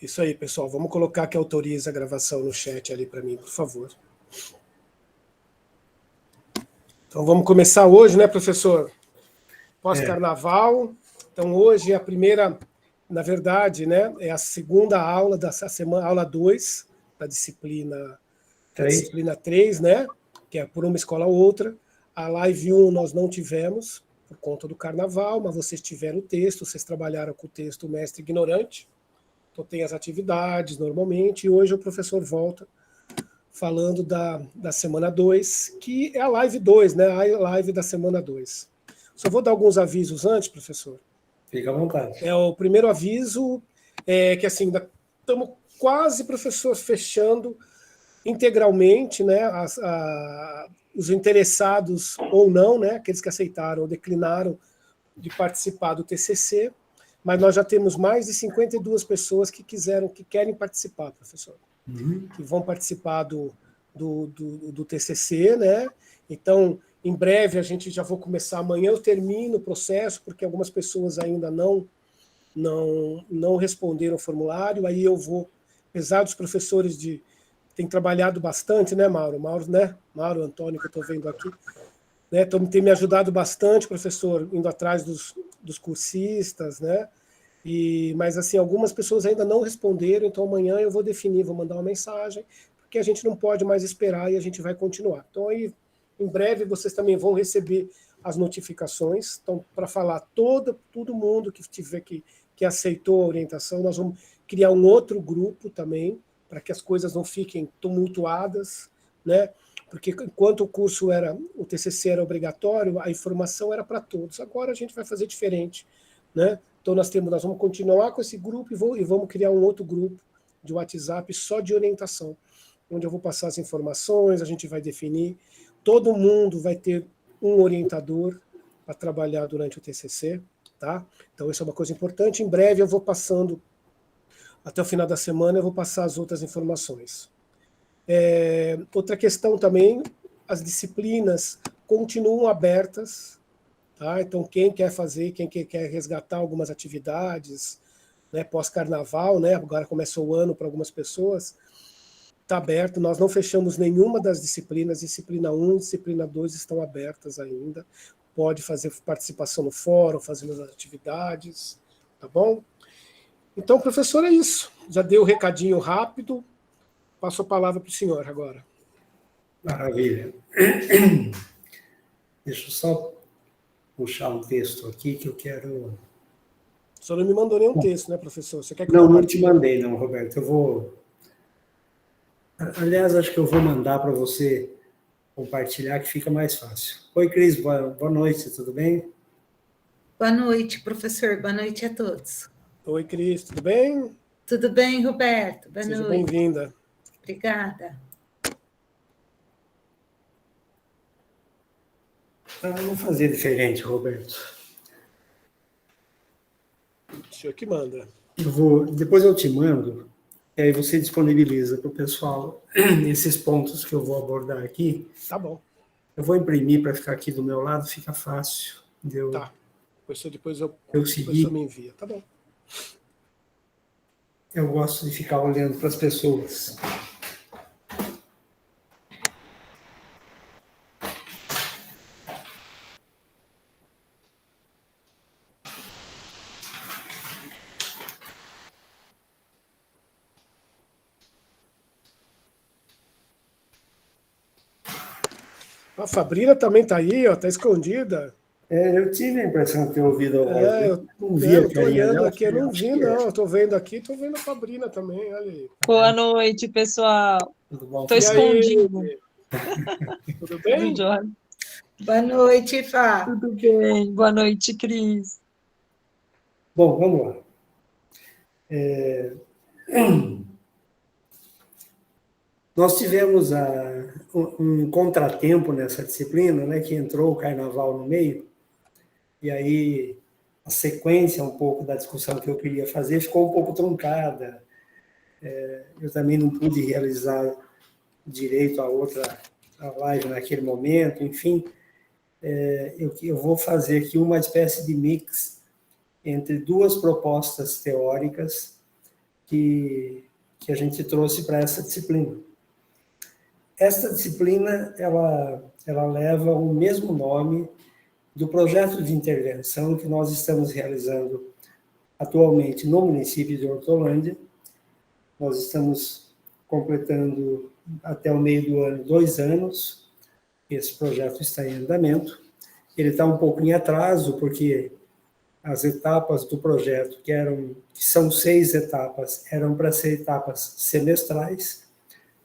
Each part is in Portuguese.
Isso aí, pessoal. Vamos colocar que autoriza a gravação no chat ali para mim, por favor. Então vamos começar hoje, né, professor? Pós-carnaval. Então hoje é a primeira, na verdade, né, é a segunda aula da semana, aula 2 da disciplina 3, né, que é por uma escola ou outra. A live 1 nós não tivemos por conta do carnaval, mas vocês tiveram o texto, vocês trabalharam com o texto Mestre Ignorante. Então tem as atividades normalmente, e hoje o professor volta falando da semana 2, que é a live 2, né? A live da semana 2. Só vou dar alguns avisos antes, professor. Fica à vontade. O primeiro aviso é que assim, estamos quase, professor, fechando integralmente, né, os interessados ou não, né, aqueles que aceitaram ou declinaram de participar do TCC, mas nós já temos mais de 52 pessoas que querem participar, professor. Que vão participar do TCC, né? Então, em breve, a gente já vou começar amanhã, eu termino o processo, porque algumas pessoas ainda não responderam o formulário, aí eu vou, apesar dos professores têm trabalhado bastante, né, Mauro? Mauro, Antônio, que eu estou vendo aqui, né? Tem me ajudado bastante, professor, indo atrás dos cursistas, né? Mas, assim, algumas pessoas ainda não responderam, então amanhã eu vou definir, vou mandar uma mensagem, porque a gente não pode mais esperar e a gente vai continuar. Então, aí, em breve, vocês também vão receber as notificações. Então, para falar todo mundo que tiver que aceitou a orientação, nós vamos criar um outro grupo também, para que as coisas não fiquem tumultuadas, né? Porque enquanto o TCC era obrigatório, a informação era para todos. Agora a gente vai fazer diferente, né? Então nós vamos continuar com esse grupo e vamos criar um outro grupo de WhatsApp só de orientação, onde eu vou passar as informações, a gente vai definir, todo mundo vai ter um orientador para trabalhar durante o TCC, tá? Então isso é uma coisa importante. Em breve eu vou passando, até o final da semana eu vou passar as outras informações. Outra questão também, as disciplinas continuam abertas. Tá? Então, quem quer fazer, quem quer resgatar algumas atividades, né, pós-carnaval, né, agora começou o ano para algumas pessoas, está aberto, nós não fechamos nenhuma das disciplinas, disciplina 1 e disciplina 2 estão abertas ainda, pode fazer participação no fórum, fazer as atividades, tá bom? Então, professor, é isso, já dei o recadinho rápido, passo a palavra para o senhor agora. Maravilha. Deixa eu só puxar um texto aqui que eu quero... O senhor não me mandou nenhum texto, né, professor? Você quer que não te mandei, não, Roberto. Eu vou... Aliás, acho que eu vou mandar para você compartilhar, que fica mais fácil. Oi, Cris, boa noite, tudo bem? Boa noite, professor. Boa noite a todos. Oi, Cris, tudo bem? Tudo bem, Roberto? Boa noite. Seja bem-vinda. Obrigada. Eu vou fazer diferente, Roberto. O senhor que manda. Depois eu te mando, e aí você disponibiliza para o pessoal esses pontos que eu vou abordar aqui. Tá bom. Eu vou imprimir para ficar aqui do meu lado, fica fácil. Tá. Depois eu me envia. Tá bom. Eu gosto de ficar olhando para as pessoas. A Fabrina também está aí, ó, tá escondida. Eu tive a impressão de ter ouvido a voz. Eu não vi a carinha dela. Aqui, eu não vi, não. Eu estou vendo aqui, estou vendo a Fabrina também, olha aí. Boa noite, pessoal. Tudo bom? Estou escondido. Tudo bem? Tudo Boa noite, Fá. Tudo bem. Boa noite, Cris. Bom, vamos lá. Nós tivemos um contratempo nessa disciplina, né, que entrou o carnaval no meio, e aí a sequência um pouco da discussão que eu queria fazer ficou um pouco truncada. Eu também não pude realizar direito a live naquele momento, enfim. Eu vou fazer aqui uma espécie de mix entre duas propostas teóricas que a gente trouxe para essa disciplina. Esta disciplina, ela leva o mesmo nome do projeto de intervenção que nós estamos realizando atualmente no município de Hortolândia. Nós estamos completando até o meio do ano 2 anos. Esse projeto está em andamento. Ele está um pouco em atraso, porque as etapas do projeto, que são 6 etapas, eram para ser etapas semestrais,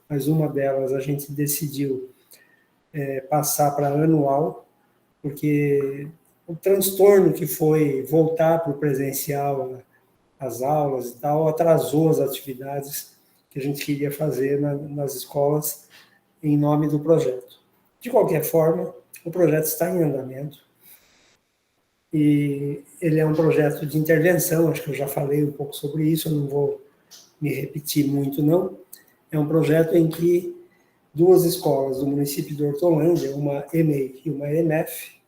mas uma delas a gente decidiu passar para anual, porque o transtorno que foi voltar para o presencial, as aulas e tal, atrasou as atividades que a gente queria fazer nas escolas em nome do projeto. De qualquer forma, o projeto está em andamento e ele é um projeto de intervenção, acho que eu já falei um pouco sobre isso, eu não vou me repetir muito, não. É um projeto em que 2 escolas do município de Hortolândia, uma EMEI e uma EMF,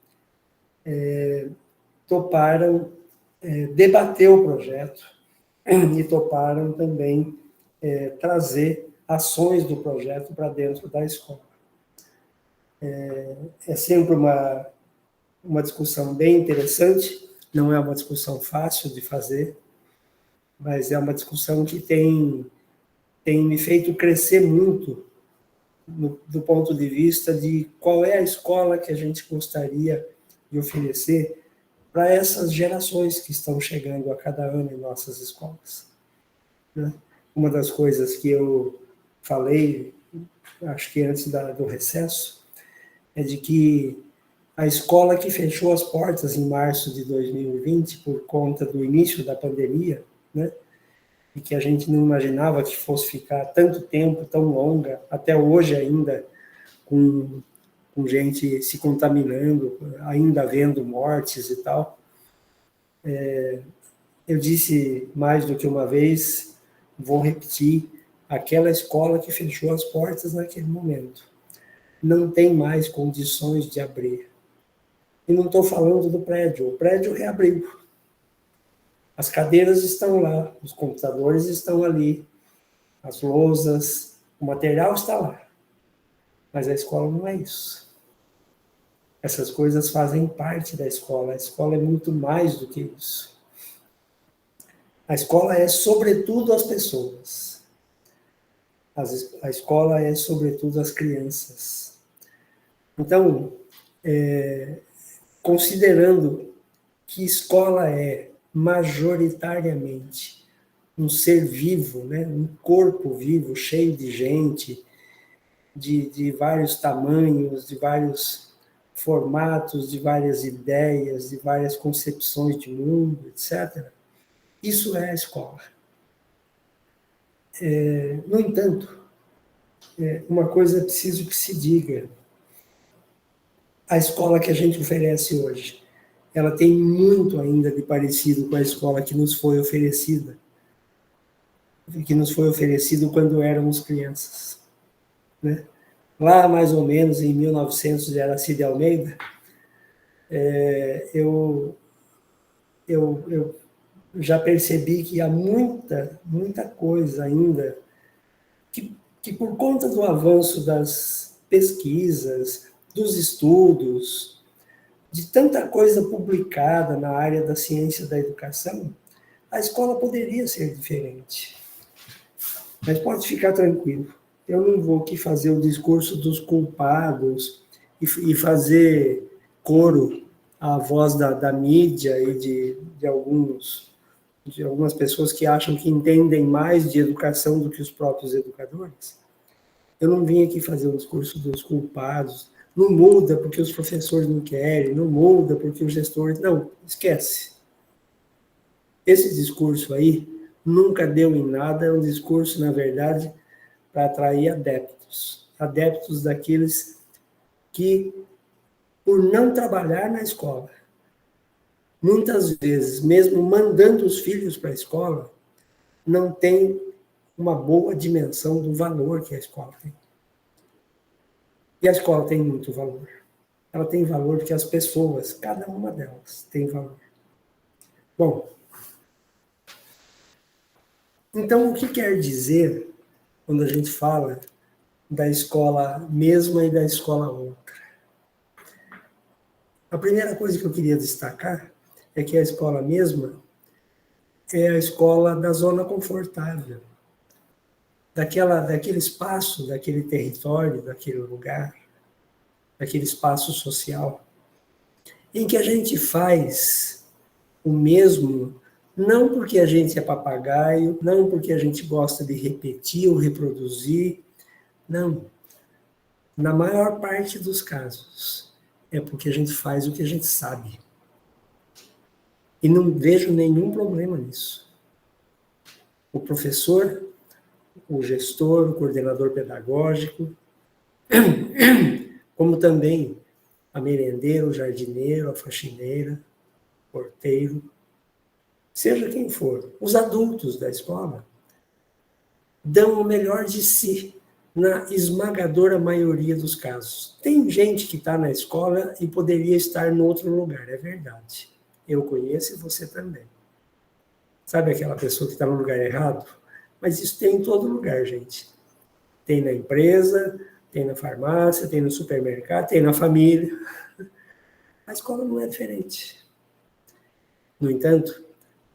toparam debater o projeto e toparam também trazer ações do projeto para dentro da escola. É sempre uma discussão bem interessante, não é uma discussão fácil de fazer, mas é uma discussão que tem me feito crescer muito do ponto de vista de qual é a escola que a gente gostaria de oferecer para essas gerações que estão chegando a cada ano em nossas escolas. Uma das coisas que eu falei, acho que antes do recesso, é de que a escola que fechou as portas em março de 2020 por conta do início da pandemia, né, e que a gente não imaginava que fosse ficar tanto tempo, tão longa, até hoje ainda, com gente se contaminando, ainda havendo mortes e tal. Eu disse mais do que uma vez, vou repetir, aquela escola que fechou as portas naquele momento não tem mais condições de abrir. E não estou falando do prédio, o prédio reabriu. As cadeiras estão lá, os computadores estão ali, as lousas, o material está lá. Mas a escola não é isso. Essas coisas fazem parte da escola. A escola é muito mais do que isso. A escola é, sobretudo, as pessoas. A escola é, sobretudo, as crianças. Então, considerando que escola é majoritariamente um ser vivo, né? Um corpo vivo, cheio de gente, de vários tamanhos, de vários formatos, de várias ideias, de várias concepções de mundo, etc. Isso é a escola. No entanto, uma coisa é preciso que se diga. A escola que a gente oferece hoje, ela tem muito ainda de parecido com a escola que nos foi oferecida, quando éramos crianças, né? Lá, mais ou menos, em 1900, de Aracide Almeida, eu já percebi que há muita coisa ainda que por conta do avanço das pesquisas, dos estudos, de tanta coisa publicada na área da ciência da educação, a escola poderia ser diferente. Mas pode ficar tranquilo, eu não vou aqui fazer o discurso dos culpados e fazer coro à voz da mídia e de algumas pessoas que acham que entendem mais de educação do que os próprios educadores. Eu não vim aqui fazer o discurso dos culpados, não muda porque os professores não querem, não muda porque os gestores... Não, esquece. Esse discurso aí nunca deu em nada, é um discurso, na verdade, para atrair adeptos daqueles que, por não trabalhar na escola, muitas vezes, mesmo mandando os filhos para a escola, não tem uma boa dimensão do valor que a escola tem. E a escola tem muito valor. Ela tem valor porque as pessoas, cada uma delas, tem valor. Bom, Então, o que quer dizer quando a gente fala da escola mesma e da escola outra? A primeira coisa que eu queria destacar é que a escola mesma é a escola da zona confortável, daquele espaço, daquele território, daquele lugar, daquele espaço social, em que a gente faz o mesmo, não porque a gente é papagaio, não porque a gente gosta de repetir ou reproduzir, não. Na maior parte dos casos, é porque a gente faz o que a gente sabe. E não vejo nenhum problema nisso. O professor, o gestor, o coordenador pedagógico, como também a merendeira, o jardineiro, a faxineira, o porteiro, seja quem for, os adultos da escola, dão o melhor de si na esmagadora maioria dos casos. Tem gente que está na escola e poderia estar em outro lugar, é verdade. Eu conheço e você também. Sabe aquela pessoa que está no lugar errado? Mas isso tem em todo lugar, gente. Tem na empresa, tem na farmácia, tem no supermercado, tem na família. A escola não é diferente. No entanto,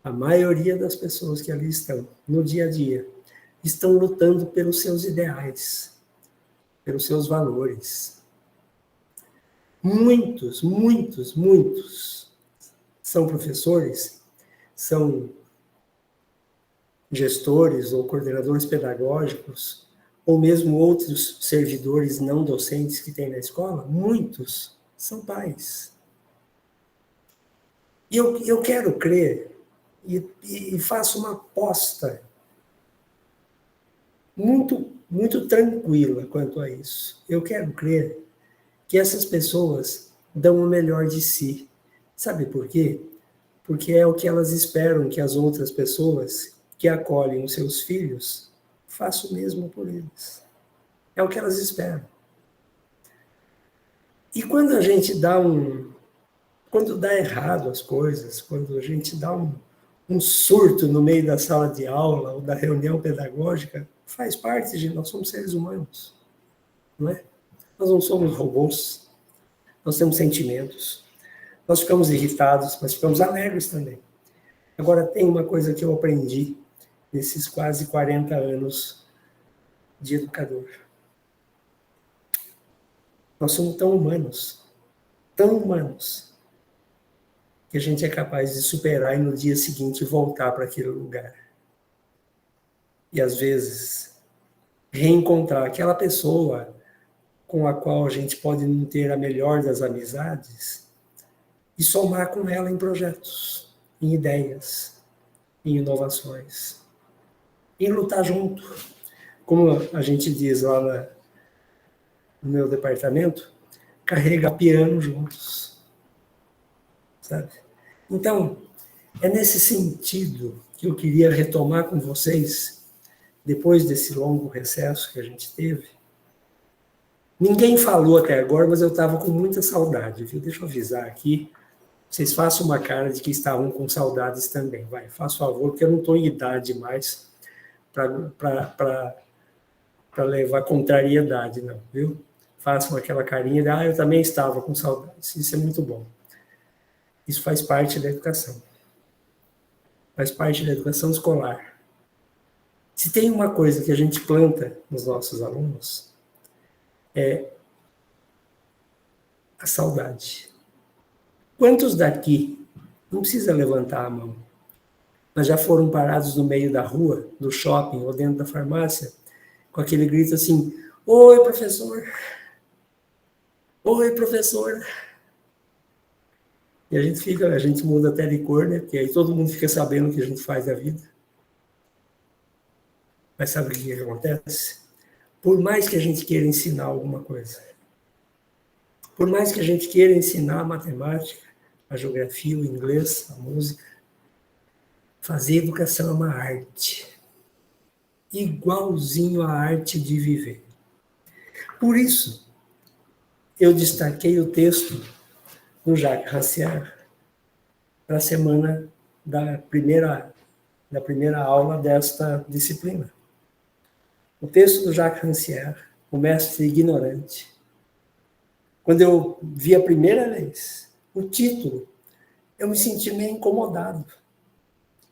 a maioria das pessoas que ali estão, no dia a dia, estão lutando pelos seus ideais, pelos seus valores. Muitos, muitos, muitos são professores, são gestores ou coordenadores pedagógicos, ou mesmo outros servidores não docentes que tem na escola, muitos são pais. E eu quero crer, e faço uma aposta muito, muito tranquila quanto a isso. Eu quero crer que essas pessoas dão o melhor de si. Sabe por quê? Porque é o que elas esperam que as outras pessoas que acolhem os seus filhos façam o mesmo por eles. É o que elas esperam. E quando a gente quando dá errado as coisas, quando a gente dá um surto no meio da sala de aula ou da reunião pedagógica, faz parte de nós somos seres humanos, não é? Nós não somos robôs, nós temos sentimentos, nós ficamos irritados, mas ficamos alegres também. Agora, tem uma coisa que eu aprendi nesses quase 40 anos de educador. Nós somos tão humanos, que a gente é capaz de superar e no dia seguinte voltar para aquele lugar. E às vezes reencontrar aquela pessoa com a qual a gente pode não ter a melhor das amizades e somar com ela em projetos, em ideias, em inovações, em lutar junto. Como a gente diz lá no meu departamento, carrega piano juntos, sabe? Então, é nesse sentido que eu queria retomar com vocês, depois desse longo recesso que a gente teve. Ninguém falou até agora, mas eu estava com muita saudade, viu? Deixa eu avisar aqui. Vocês façam uma cara de que estavam com saudades também. Vai, faz favor, porque eu não estou em idade mais para levar contrariedade, não, viu? Façam aquela carinha de, eu também estava com saudades. Isso é muito bom. Isso faz parte da educação. Faz parte da educação escolar. Se tem uma coisa que a gente planta nos nossos alunos, é a saudade. Quantos daqui, não precisa levantar a mão, mas já foram parados no meio da rua, do shopping ou dentro da farmácia, com aquele grito assim, oi, professor! Oi, professora! E a gente muda até de cor, né? Porque aí todo mundo fica sabendo o que a gente faz da vida. Mas sabe o que acontece? Por mais que a gente queira ensinar alguma coisa, por mais que a gente queira ensinar a matemática, a geografia, o inglês, a música, fazer educação é uma arte. Igualzinho à arte de viver. Por isso, eu destaquei o texto do Jacques Rancière para a semana da primeira da primeira aula desta disciplina. O texto do Jacques Rancière, O Mestre Ignorante. Quando eu vi a primeira vez o título, eu me senti meio incomodado.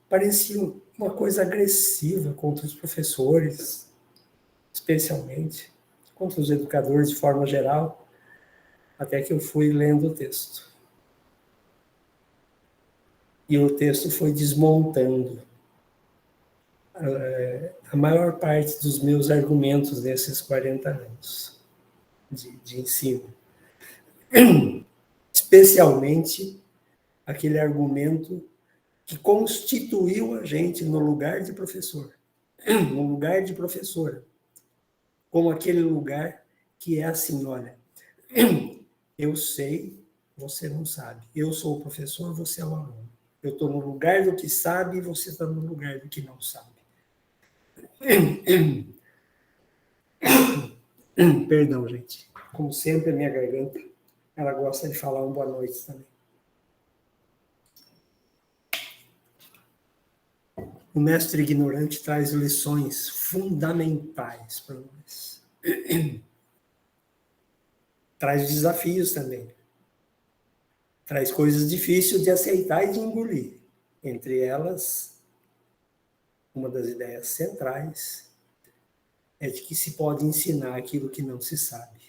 Parecia uma coisa agressiva contra os professores, especialmente, contra os educadores de forma geral, até que eu fui lendo o texto. E o texto foi desmontando a maior parte dos meus argumentos nesses 40 anos de ensino. Especialmente aquele argumento que constituiu a gente no lugar de professor, no lugar de professora, como aquele lugar que é assim, olha, eu sei, você não sabe, eu sou o professor, você é o aluno. Eu estou no lugar do que sabe e você está no lugar do que não sabe. Perdão, gente. Como sempre, a minha garganta, ela gosta de falar boa noite também. O mestre ignorante traz lições fundamentais para nós. Traz desafios também. Traz coisas difíceis de aceitar e de engolir. Entre elas, uma das ideias centrais é de que se pode ensinar aquilo que não se sabe.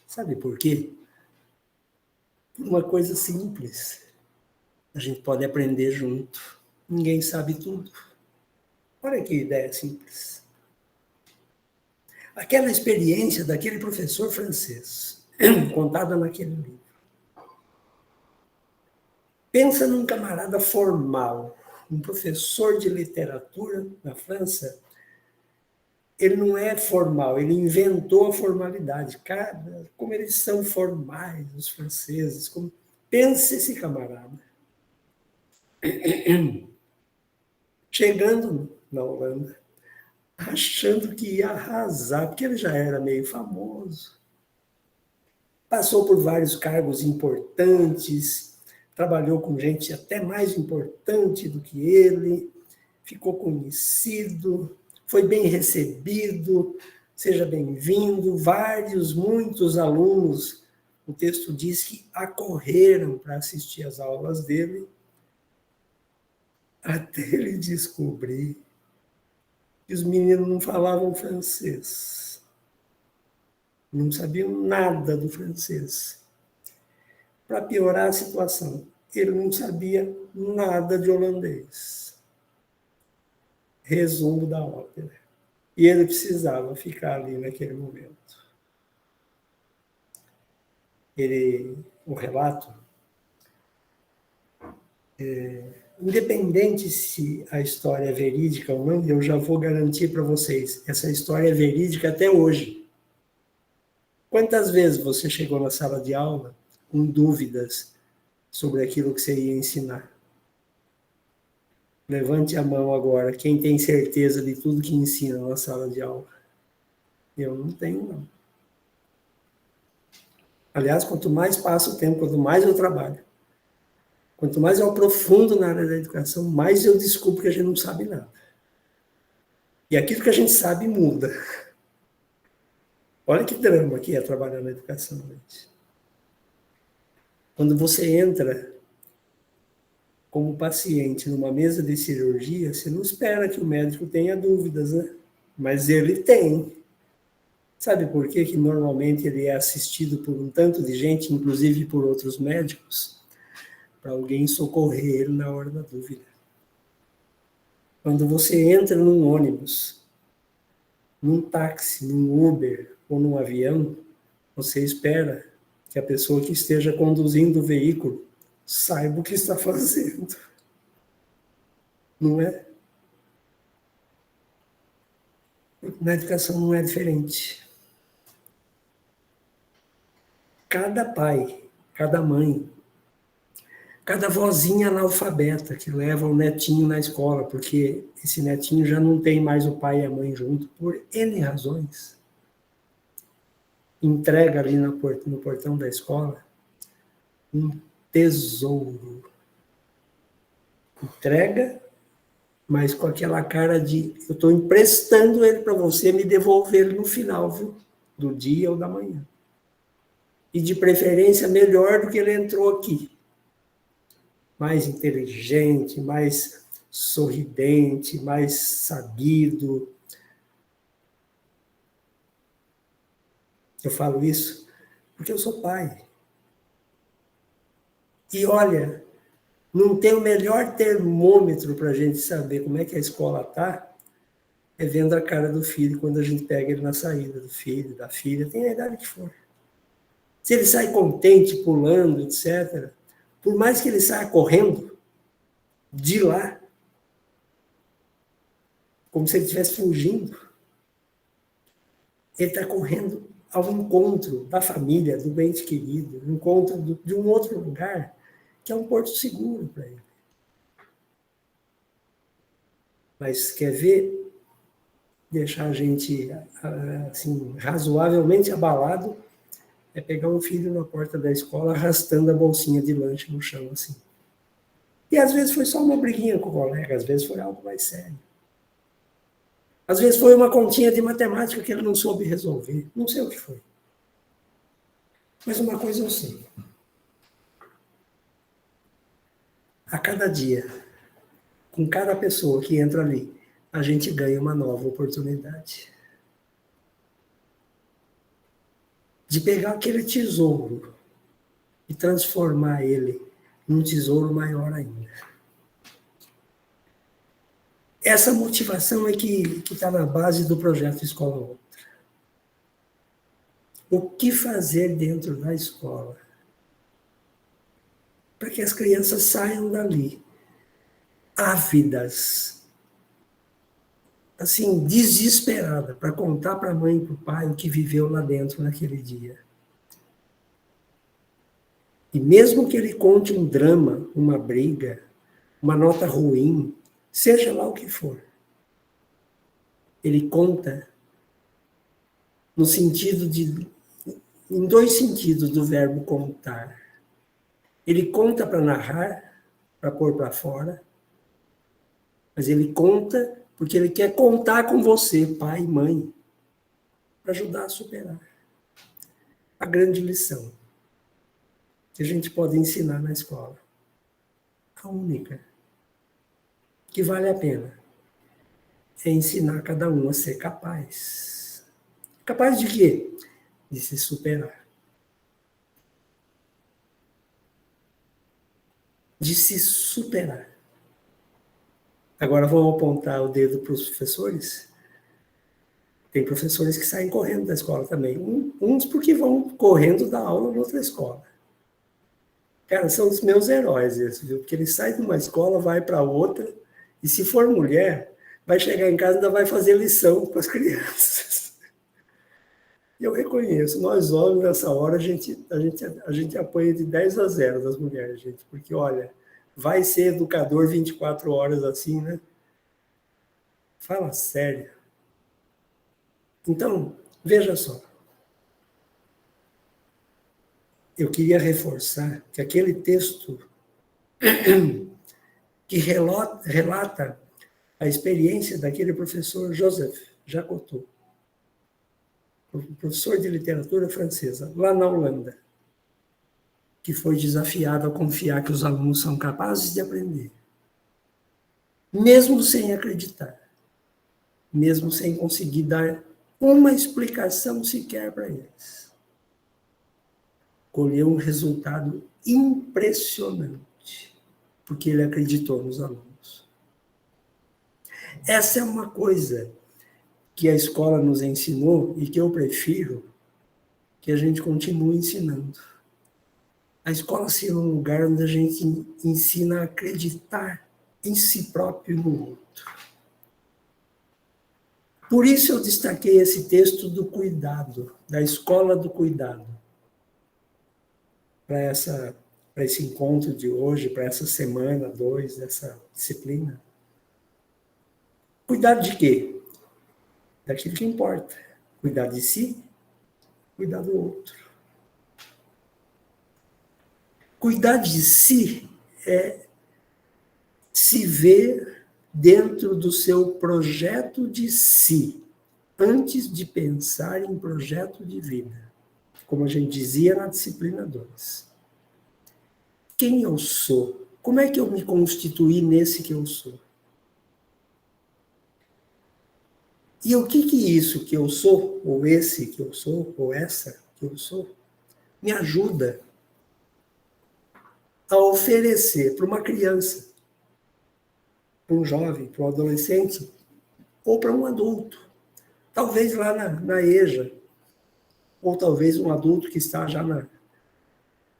Sabe por quê? Por uma coisa simples. A gente pode aprender junto. Ninguém sabe tudo. Olha que ideia simples. Aquela experiência daquele professor francês, contada naquele livro. Pensa num camarada formal, um professor de literatura na França. Ele não é formal, ele inventou a formalidade. Cara, como eles são formais, os franceses. Pensa esse camarada. Chegando na Holanda, achando que ia arrasar, porque ele já era meio famoso. Passou por vários cargos importantes, trabalhou com gente até mais importante do que ele, ficou conhecido, foi bem recebido, seja bem-vindo. Muitos alunos, o texto diz que acorreram para assistir às aulas dele, até ele descobrir que os meninos não falavam francês. Não sabiam nada do francês. Para piorar a situação, ele não sabia nada de holandês. Resumo da ópera. E ele precisava ficar ali naquele momento. O relato, independente se a história é verídica ou não, eu já vou garantir para vocês, essa história é verídica até hoje. Quantas vezes você chegou na sala de aula com dúvidas sobre aquilo que você ia ensinar? Levante a mão agora, quem tem certeza de tudo que ensina na sala de aula. Eu não tenho, não. Aliás, quanto mais passa o tempo, quanto mais eu trabalho, quanto mais eu aprofundo na área da educação, mais eu descubro que a gente não sabe nada. E aquilo que a gente sabe muda. Olha que drama que é trabalhar na educação, gente. Quando você entra como paciente numa mesa de cirurgia, você não espera que o médico tenha dúvidas, né? Mas ele tem. Sabe por quê? Que normalmente ele é assistido por um tanto de gente, inclusive por outros médicos, para alguém socorrer ele na hora da dúvida. Quando você entra num ônibus, num táxi, num Uber ou num avião, você espera que a pessoa que esteja conduzindo o veículo saiba o que está fazendo. Não é? Na educação não é diferente. Cada pai, cada mãe, cada vozinha analfabeta que leva o netinho na escola, porque esse netinho já não tem mais o pai e a mãe junto, por N razões, entrega ali no portão da escola um tesouro. Entrega mas com aquela cara de eu estou emprestando ele para você me devolver ele no final, viu? Do dia ou da manhã. E de preferência melhor do que ele entrou aqui. Mais inteligente, mais sorridente, mais sabido. Eu falo isso porque eu sou pai. E olha, não tem o melhor termômetro para a gente saber como é que a escola está, é vendo a cara do filho quando a gente pega ele na saída, do filho, da filha, tem a idade que for. Se ele sai contente, pulando, etc., por mais que ele saia correndo de lá, como se ele estivesse fugindo, ele está correndo ao encontro da família, do ente querido, ao encontro de um outro lugar, que é um porto seguro para ele. Mas quer ver, deixar a gente assim, razoavelmente abalado, é pegar um filho na porta da escola arrastando a bolsinha de lanche no chão, assim. E às vezes foi só uma briguinha com o colega, às vezes foi algo mais sério. Às vezes foi uma continha de matemática que ele não soube resolver. Não sei o que foi. Mas uma coisa eu sei. A cada dia, com cada pessoa que entra ali, a gente ganha uma nova oportunidade. De pegar aquele tesouro e transformar ele num tesouro maior ainda. Essa motivação é que está na base do projeto Escola Outra. O que fazer dentro da escola para que as crianças saiam dali ávidas, assim, desesperada, para contar para a mãe e para o pai o que viveu lá dentro naquele dia. E mesmo que ele conte um drama, uma briga, uma nota ruim, seja lá o que for, ele conta no sentido em dois sentidos do verbo contar. Ele conta para narrar, para pôr para fora, mas ele conta porque ele quer contar com você, pai e mãe, para ajudar a superar. A grande lição que a gente pode ensinar na escola, a única, que vale a pena, é ensinar cada um a ser capaz. Capaz de quê? De se superar. De se superar. Agora vamos apontar o dedo para os professores. Tem professores que saem correndo da escola também. Uns porque vão correndo da aula em outra escola. Cara, são os meus heróis esses, viu? Porque eles saem de uma escola, vai para outra, e se for mulher, vai chegar em casa e ainda vai fazer lição para as crianças. E eu reconheço, nós homens, nessa hora, a gente apanha de 10-0 das mulheres, gente, porque, olha, vai ser educador 24 horas assim, né? Fala sério. Então, veja só. Eu queria reforçar que aquele texto que relata a experiência daquele professor Joseph Jacotot, professor de literatura francesa, lá na Holanda, que foi desafiado a confiar que os alunos são capazes de aprender, mesmo sem acreditar, mesmo sem conseguir dar uma explicação sequer para eles. Colheu um resultado impressionante, porque ele acreditou nos alunos. Essa é uma coisa que a escola nos ensinou e que eu prefiro que a gente continue ensinando. A escola ser um lugar onde a gente ensina a acreditar em si próprio e no outro. Por isso eu destaquei esse texto do cuidado, da escola do cuidado, para esse encontro de hoje, para essa semana 2 dessa disciplina. Cuidado de quê? Daquilo que importa. Cuidar de si, cuidar do outro. Cuidar de si é se ver dentro do seu projeto de si, antes de pensar em projeto de vida. Como a gente dizia na disciplina 2. Quem eu sou? Como é que eu me constituí nesse que eu sou? E o que isso que eu sou, ou esse que eu sou, ou essa que eu sou, me ajuda a oferecer para uma criança, para um jovem, para um adolescente, ou para um adulto, talvez lá na EJA, ou talvez um adulto que está já na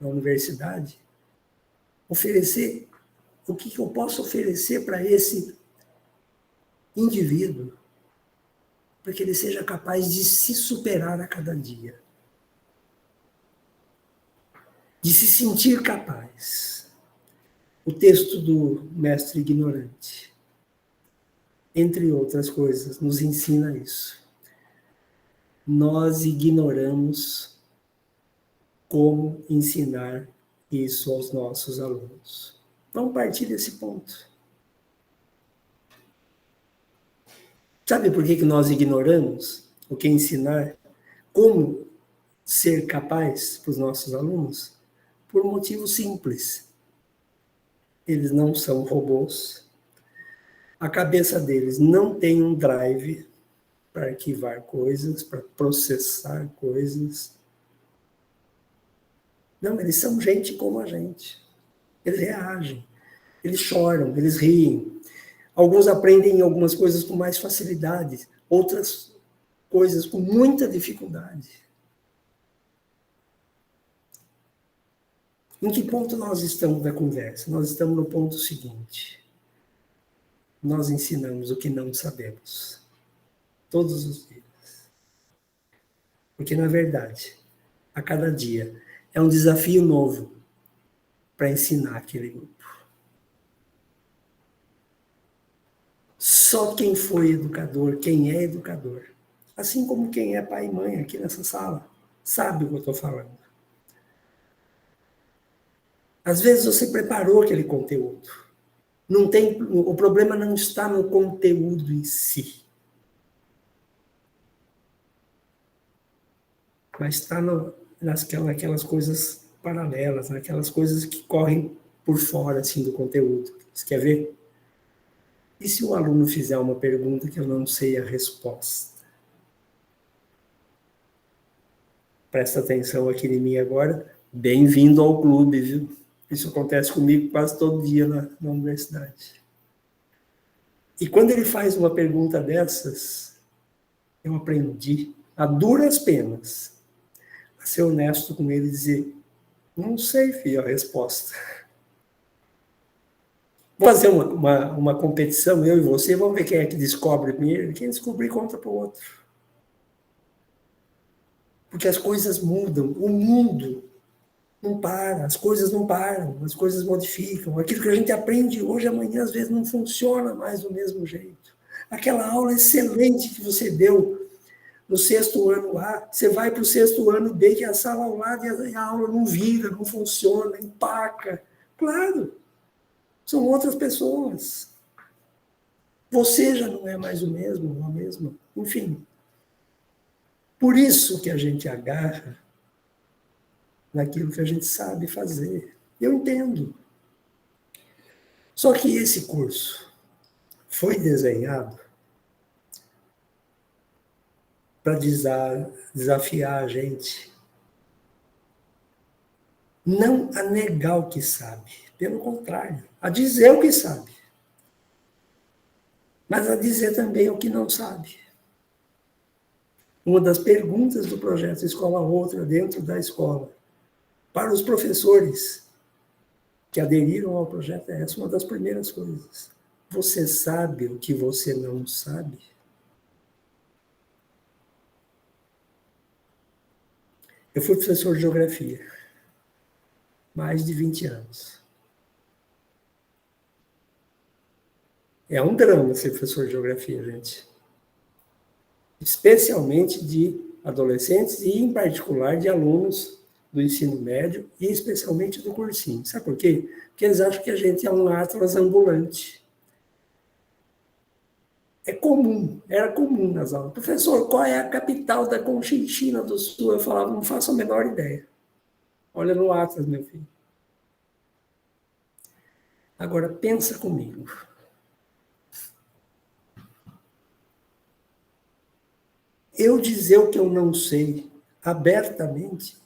universidade, oferecer, o que eu posso oferecer para esse indivíduo, para que ele seja capaz de se superar a cada dia, de se sentir capaz. O texto do mestre ignorante, entre outras coisas, nos ensina isso. Nós ignoramos como ensinar isso aos nossos alunos. Vamos partir desse ponto. Sabe por que nós ignoramos o que ensinar? Como ser capaz para os nossos alunos? Por um motivo simples. Eles não são robôs. A cabeça deles não tem um drive para arquivar coisas, para processar coisas. Não, eles são gente como a gente. Eles reagem, eles choram, eles riem. Alguns aprendem algumas coisas com mais facilidade, outras coisas com muita dificuldade. Em que ponto nós estamos da conversa? Nós estamos no ponto seguinte. Nós ensinamos o que não sabemos. Todos os dias. Porque, na verdade, a cada dia é um desafio novo para ensinar aquele grupo. Só quem foi educador, quem é educador, assim como quem é pai e mãe aqui nessa sala, sabe o que eu estou falando. Às vezes você preparou aquele conteúdo. O problema não está no conteúdo em si. Mas está naquelas coisas paralelas, naquelas coisas que correm por fora assim, do conteúdo. Você quer ver? E se o aluno fizer uma pergunta que eu não sei a resposta? Presta atenção aqui em mim agora. Bem-vindo ao clube, viu? Isso acontece comigo quase todo dia na universidade. E quando ele faz uma pergunta dessas, eu aprendi, a duras penas, a ser honesto com ele e dizer, não sei, filho, a resposta. Vamos fazer uma competição, eu e você, vamos ver quem é que descobre primeiro. Quem descobrir, conta para o outro. Porque as coisas mudam, o mundo não para, as coisas não param, as coisas modificam. Aquilo que a gente aprende hoje, amanhã, às vezes não funciona mais do mesmo jeito. Aquela aula excelente que você deu no 6º ano A, você vai para o 6º ano B, que é a sala ao lado, e a aula não vira, não funciona, empaca. Claro, são outras pessoas. Você já não é mais o mesmo, ou a mesma. Enfim. Por isso que a gente agarra naquilo que a gente sabe fazer. Eu entendo. Só que esse curso foi desenhado para desafiar a gente não a negar o que sabe, pelo contrário, a dizer o que sabe, mas a dizer também o que não sabe. Uma das perguntas do projeto Escola Outra dentro da escola, para os professores que aderiram ao projeto, é essa uma das primeiras coisas. Você sabe o que você não sabe? Eu fui professor de geografia, mais de 20 anos. É um drama ser professor de geografia, gente. Especialmente de adolescentes e, em particular, de alunos do ensino médio e especialmente do cursinho. Sabe por quê? Porque eles acham que a gente é um atlas ambulante. era comum nas aulas. Professor, qual é a capital da Conchinchina do Sul? Eu falava, não faço a menor ideia. Olha no Atlas, meu filho. Agora, pensa comigo. Eu dizer o que eu não sei abertamente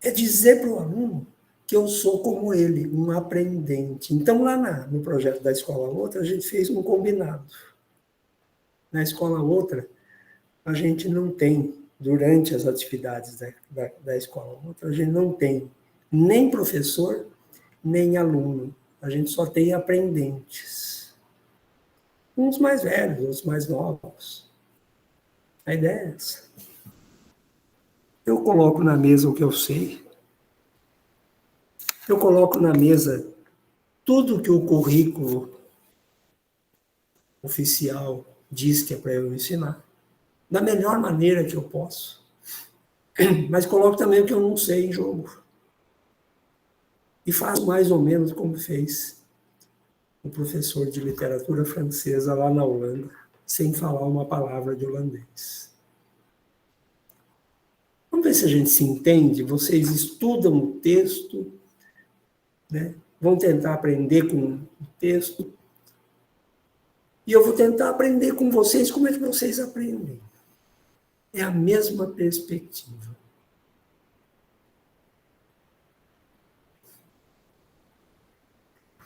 é dizer para o aluno que eu sou como ele, um aprendente. Então, lá no projeto da Escola Outra, a gente fez um combinado. Na Escola Outra, a gente não tem, durante as atividades da Escola Outra, a gente não tem nem professor, nem aluno. A gente só tem aprendentes. Uns mais velhos, outros mais novos. A ideia é essa. Eu coloco na mesa o que eu sei. Eu coloco na mesa tudo que o currículo oficial diz que é para eu ensinar, da melhor maneira que eu posso. Mas coloco também o que eu não sei em jogo. E faço mais ou menos como fez o professor de literatura francesa lá na Holanda, sem falar uma palavra de holandês. Vamos ver se a gente se entende. Vocês estudam o texto, né? Vão tentar aprender com o texto. E eu vou tentar aprender com vocês como é que vocês aprendem. É a mesma perspectiva.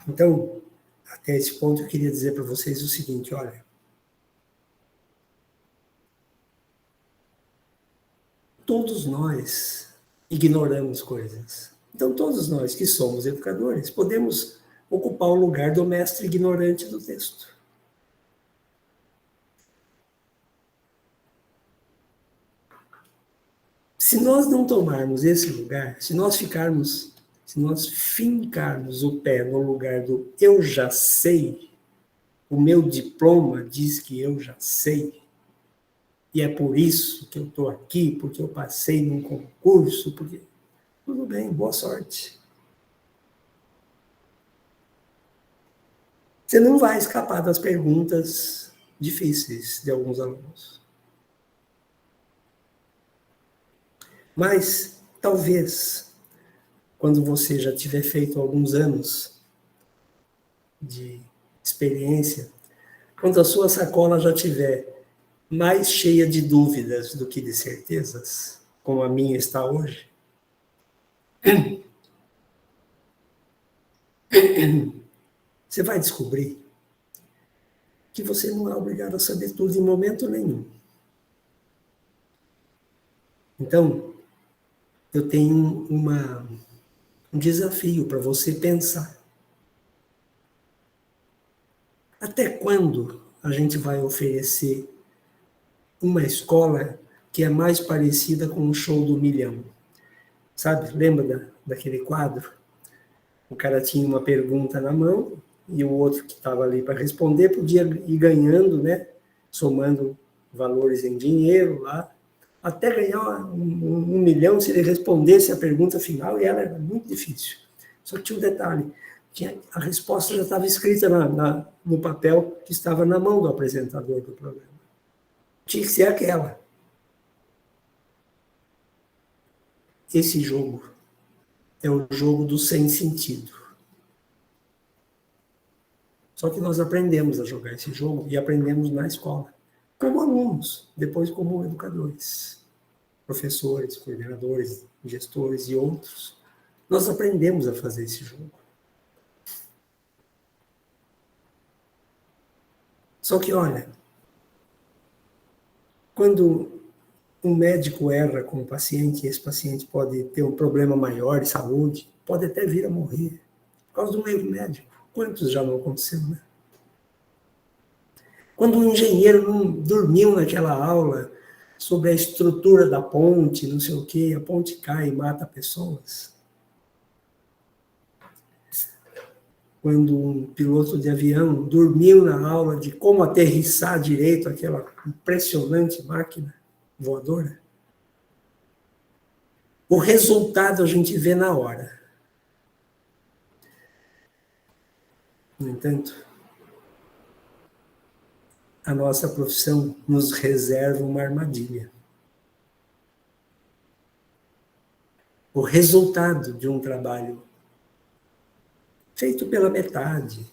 Então, até esse ponto eu queria dizer para vocês o seguinte, olha. Todos nós ignoramos coisas. Então, todos nós que somos educadores podemos ocupar o lugar do mestre ignorante do texto. Se nós não tomarmos esse lugar, se nós fincarmos o pé no lugar do eu já sei, o meu diploma diz que eu já sei, e é por isso que eu estou aqui, porque eu passei num concurso, porque... Tudo bem, boa sorte. Você não vai escapar das perguntas difíceis de alguns alunos. Mas, talvez, quando você já tiver feito alguns anos de experiência, quando a sua sacola já tiver mais cheia de dúvidas do que de certezas, como a minha está hoje, você vai descobrir que você não é obrigado a saber tudo em momento nenhum. Então, eu tenho um desafio para você pensar. Até quando a gente vai oferecer uma escola que é mais parecida com o show do milhão? Sabe, lembra daquele quadro? O cara tinha uma pergunta na mão e o outro que estava ali para responder podia ir ganhando, né? Somando valores em dinheiro lá, até ganhar um milhão se ele respondesse a pergunta final, e ela era muito difícil. Só que tinha um detalhe, a resposta já estava escrita no papel que estava na mão do apresentador do programa. Tinha que ser aquela. Esse jogo é o jogo do sem sentido. Só que nós aprendemos a jogar esse jogo e aprendemos na escola, como alunos, depois como educadores, professores, coordenadores, gestores e outros. Nós aprendemos a fazer esse jogo. Só que, olha, quando um médico erra com o paciente, esse paciente pode ter um problema maior de saúde, pode até vir a morrer, por causa de um erro médico. Quantos já não aconteceu, né? Quando um engenheiro não dormiu naquela aula sobre a estrutura da ponte, não sei o quê, a ponte cai e mata pessoas. Quando um piloto de avião dormiu na aula de como aterrissar direito aquela impressionante máquina voadora. O resultado a gente vê na hora. No entanto, a nossa profissão nos reserva uma armadilha. O resultado de um trabalho feito pela metade,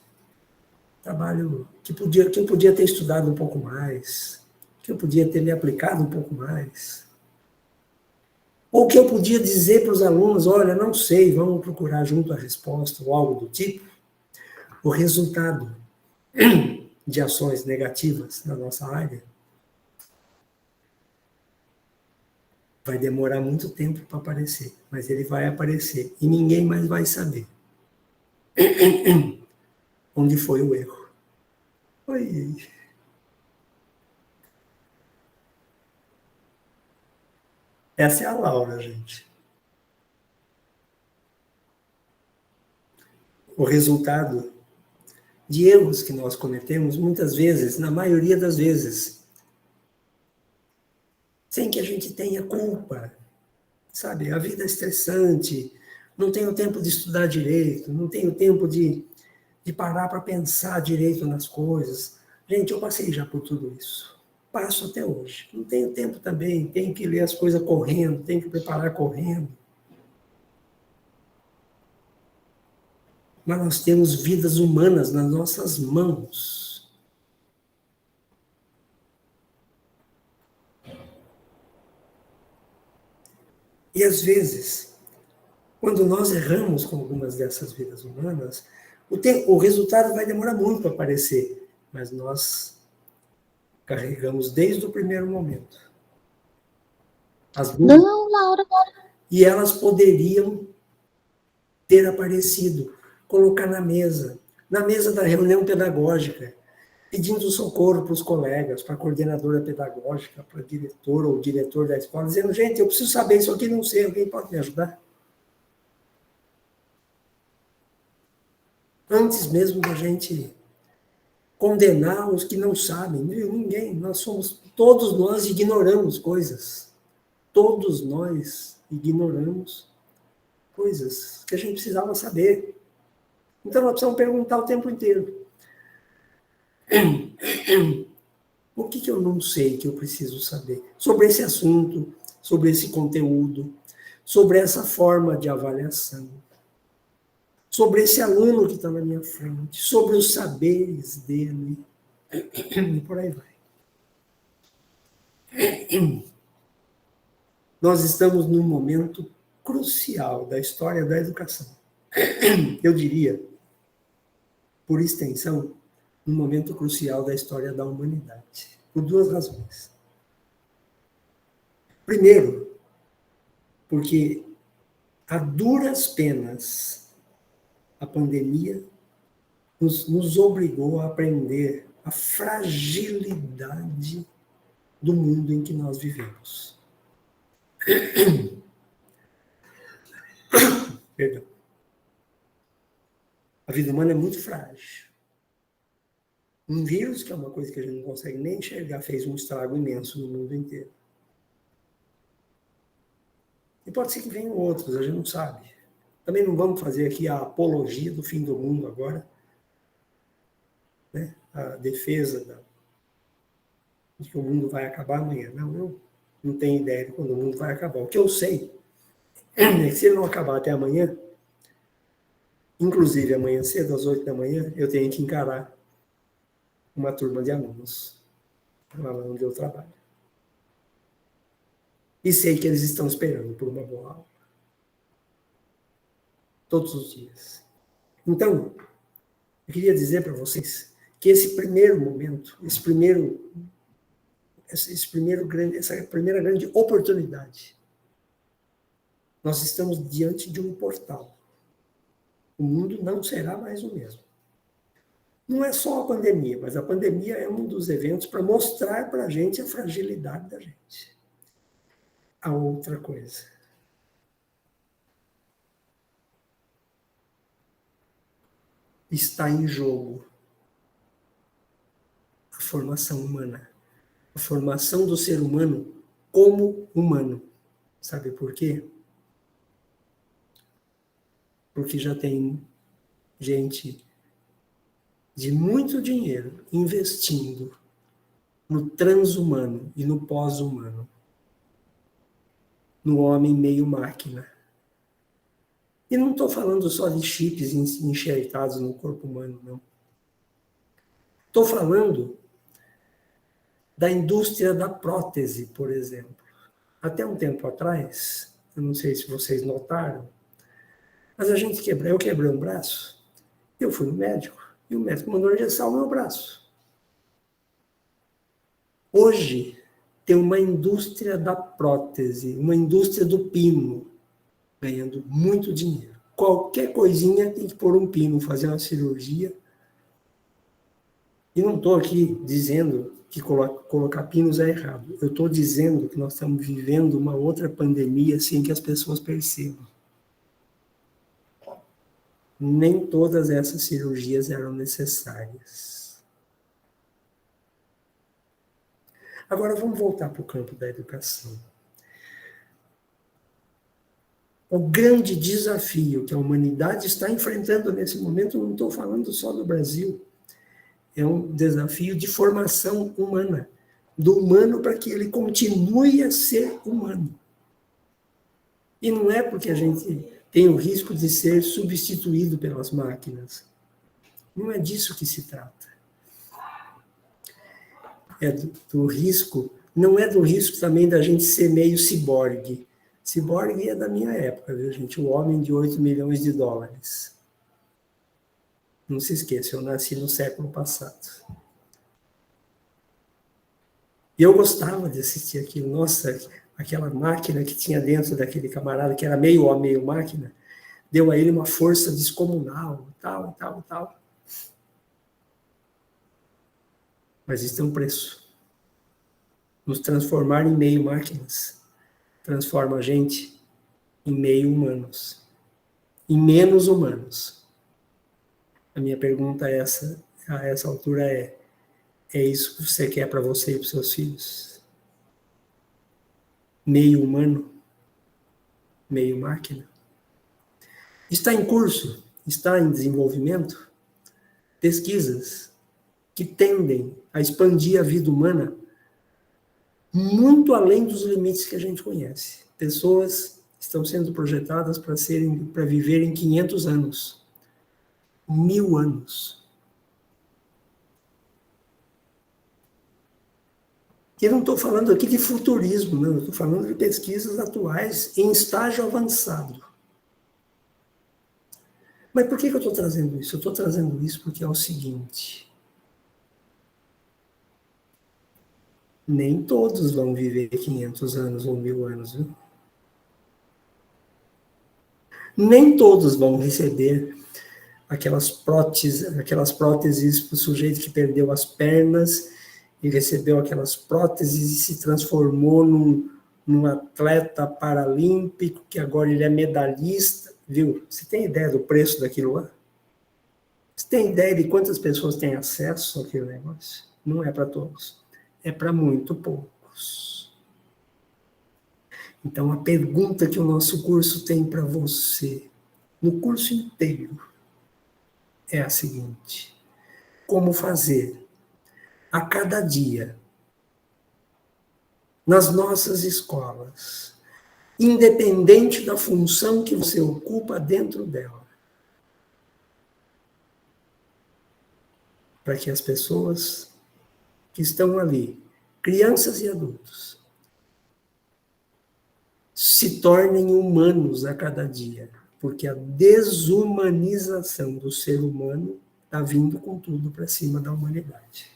trabalho que eu podia ter estudado um pouco mais, que eu podia ter me aplicado um pouco mais, ou que eu podia dizer para os alunos, olha, não sei, vamos procurar junto a resposta, ou algo do tipo. O resultado de ações negativas na nossa área vai demorar muito tempo para aparecer, mas ele vai aparecer e ninguém mais vai saber onde foi o erro. Oi. Essa é a Laura, gente. O resultado de erros que nós cometemos, muitas vezes, na maioria das vezes, sem que a gente tenha culpa, sabe? A vida é estressante, não tenho tempo de estudar direito, não tenho tempo de parar para pensar direito nas coisas. Gente, eu passei já por tudo isso. Passo até hoje. Não tenho tempo também, tenho que ler as coisas correndo, tenho que preparar correndo. Mas nós temos vidas humanas nas nossas mãos. E às vezes, quando nós erramos com algumas dessas vidas humanas, o resultado vai demorar muito para aparecer, mas nós carregamos desde o primeiro momento. Não, Laura. E elas poderiam ter aparecido, colocar na mesa da reunião pedagógica, pedindo socorro para os colegas, para a coordenadora pedagógica, para a diretora ou diretor da escola, dizendo, gente, eu preciso saber isso aqui, não sei, alguém pode me ajudar? Antes mesmo da gente condenar os que não sabem, ninguém, todos nós ignoramos coisas. Todos nós ignoramos coisas que a gente precisava saber. Então, nós precisamos perguntar o tempo inteiro. O que eu não sei que eu preciso saber? Sobre esse assunto, sobre esse conteúdo, sobre essa forma de avaliação, sobre esse aluno que está na minha frente, sobre os saberes dele, e por aí vai. Nós estamos num momento crucial da história da educação. Eu diria, por extensão, um momento crucial da história da humanidade, por duas razões. Primeiro, porque a duras penas a pandemia nos obrigou a aprender a fragilidade do mundo em que nós vivemos. Perdão. A vida humana é muito frágil. Um vírus, que é uma coisa que a gente não consegue nem enxergar, fez um estrago imenso no mundo inteiro. E pode ser que venham outros, a gente não sabe. Também não vamos fazer aqui a apologia do fim do mundo agora, né? A defesa de que o mundo vai acabar amanhã. Não, eu não tenho ideia de quando o mundo vai acabar. O que eu sei é que se ele não acabar até amanhã, inclusive amanhã cedo, às 8 da manhã, eu tenho que encarar uma turma de alunos lá onde eu trabalho. E sei que eles estão esperando por uma boa aula. Todos os dias. Então, eu queria dizer para vocês que esse primeiro momento, essa primeira grande oportunidade, nós estamos diante de um portal. O mundo não será mais o mesmo. Não é só a pandemia, mas a pandemia é um dos eventos para mostrar para a gente a fragilidade da gente. A outra coisa. Está em jogo a formação humana. A formação do ser humano como humano. Sabe por quê? Porque já tem gente de muito dinheiro investindo no transhumano e no pós-humano, no homem meio máquina. E não estou falando só de chips enxertados no corpo humano, não. Estou falando da indústria da prótese, por exemplo. Até um tempo atrás, eu não sei se vocês notaram, mas eu quebrei um braço, eu fui no médico, e o médico mandou engessar o meu braço. Hoje, tem uma indústria da prótese, uma indústria do pino, ganhando muito dinheiro. Qualquer coisinha tem que pôr um pino, fazer uma cirurgia. E não estou aqui dizendo que colocar pinos é errado. Eu estou dizendo que nós estamos vivendo uma outra pandemia sem que as pessoas percebam. Nem todas essas cirurgias eram necessárias. Agora vamos voltar para o campo da educação. O grande desafio que a humanidade está enfrentando nesse momento, não estou falando só do Brasil, é um desafio de formação humana, do humano para que ele continue a ser humano. E não é porque a gente tem o risco de ser substituído pelas máquinas. Não é disso que se trata. É do risco, não é do risco também da gente ser meio ciborgue. Ciborgue é da minha época, viu, gente? O homem de 8 milhões de dólares. Não se esqueça, eu nasci no século passado. E eu gostava de assistir aquilo. Nossa, aquela máquina que tinha dentro daquele camarada, que era meio homem, meio máquina, deu a ele uma força descomunal, tal, tal, tal. Mas isso tem um preço. Nos transformar em meio máquinas transforma a gente em meio humanos, em menos humanos. A minha pergunta a essa altura é isso que você quer para você e para os seus filhos? Meio humano? Meio máquina? Está em curso, está em desenvolvimento, pesquisas que tendem a expandir a vida humana muito além dos limites que a gente conhece. Pessoas estão sendo projetadas para viverem 500 anos, 1000 anos. E eu não estou falando aqui de futurismo, não, eu estou falando de pesquisas atuais em estágio avançado. Mas por que eu estou trazendo isso? Eu estou trazendo isso porque é o seguinte: nem todos vão viver 500 anos ou 1000 anos, viu? Nem todos vão receber aquelas próteses para o sujeito que perdeu as pernas e recebeu aquelas próteses e se transformou num atleta paralímpico, que agora ele é medalhista, viu? Você tem ideia do preço daquilo lá? Você tem ideia de quantas pessoas têm acesso àquele negócio? Não é para todos. É para muito poucos. Então, a pergunta que o nosso curso tem para você, no curso inteiro, é a seguinte: como fazer a cada dia, nas nossas escolas, independente da função que você ocupa dentro dela, para que as pessoas que estão ali, crianças e adultos, se tornem humanos a cada dia, porque a desumanização do ser humano está vindo com tudo para cima da humanidade.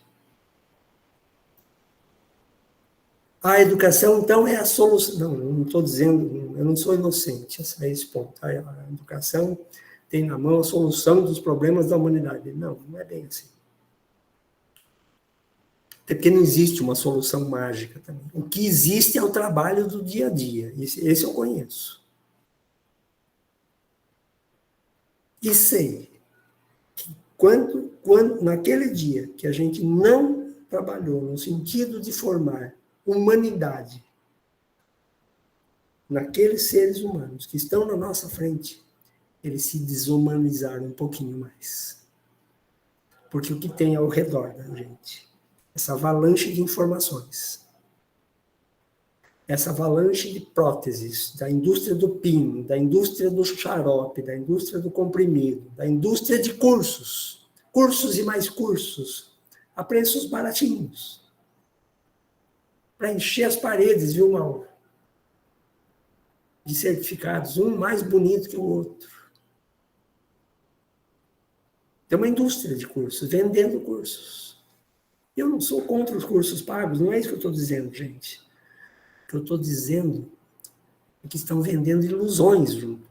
A educação, então, é a solução. Não, eu não estou dizendo, eu não sou inocente a esse ponto. A educação tem na mão a solução dos problemas da humanidade. Não, não é bem assim. Até porque não existe uma solução mágica também. O que existe é o trabalho do dia a dia. Esse eu conheço. E sei que quando naquele dia que a gente não trabalhou no sentido de formar humanidade naqueles seres humanos que estão na nossa frente, eles se desumanizaram um pouquinho mais. Porque o que tem ao redor da gente essa avalanche de informações, essa avalanche de próteses, da indústria do pino, da indústria do xarope, da indústria do comprimido, da indústria de cursos, cursos e mais cursos, a preços baratinhos, para encher as paredes, viu, Mauro? De certificados, um mais bonito que o outro. Tem uma indústria de cursos, vendendo cursos. Eu não sou contra os cursos pagos, não é isso que eu estou dizendo, gente. O que eu estou dizendo é que estão vendendo ilusões junto.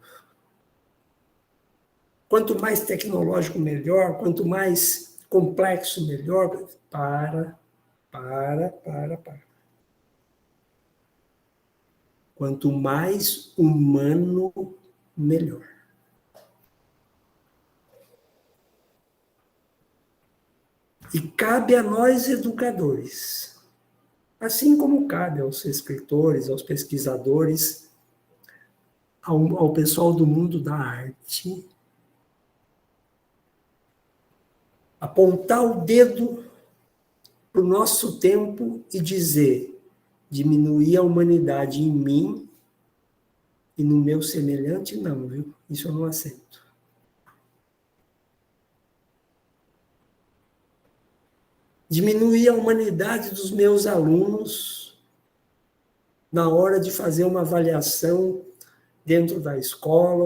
Quanto mais tecnológico, melhor. Quanto mais complexo, melhor. Para. Quanto mais humano, melhor. E cabe a nós, educadores, assim como cabe aos escritores, aos pesquisadores, ao pessoal do mundo da arte, apontar o dedo para o nosso tempo e dizer: diminuir a humanidade em mim e no meu semelhante, não, viu? Isso eu não aceito. Diminuir a humanidade dos meus alunos na hora de fazer uma avaliação dentro da escola,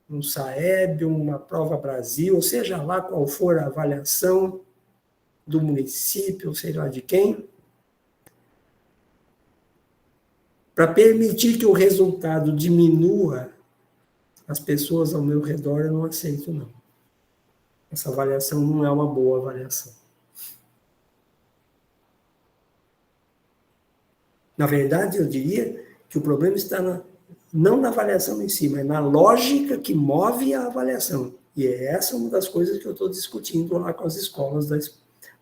um SAEB, uma Prova Brasil, ou seja lá qual for a avaliação do município, ou seja lá de quem, para permitir que o resultado diminua as pessoas ao meu redor, eu não aceito, não. Essa avaliação não é uma boa avaliação. Na verdade, eu diria que o problema está não na avaliação em si, mas na lógica que move a avaliação. E essa é uma das coisas que eu estou discutindo lá com as escolas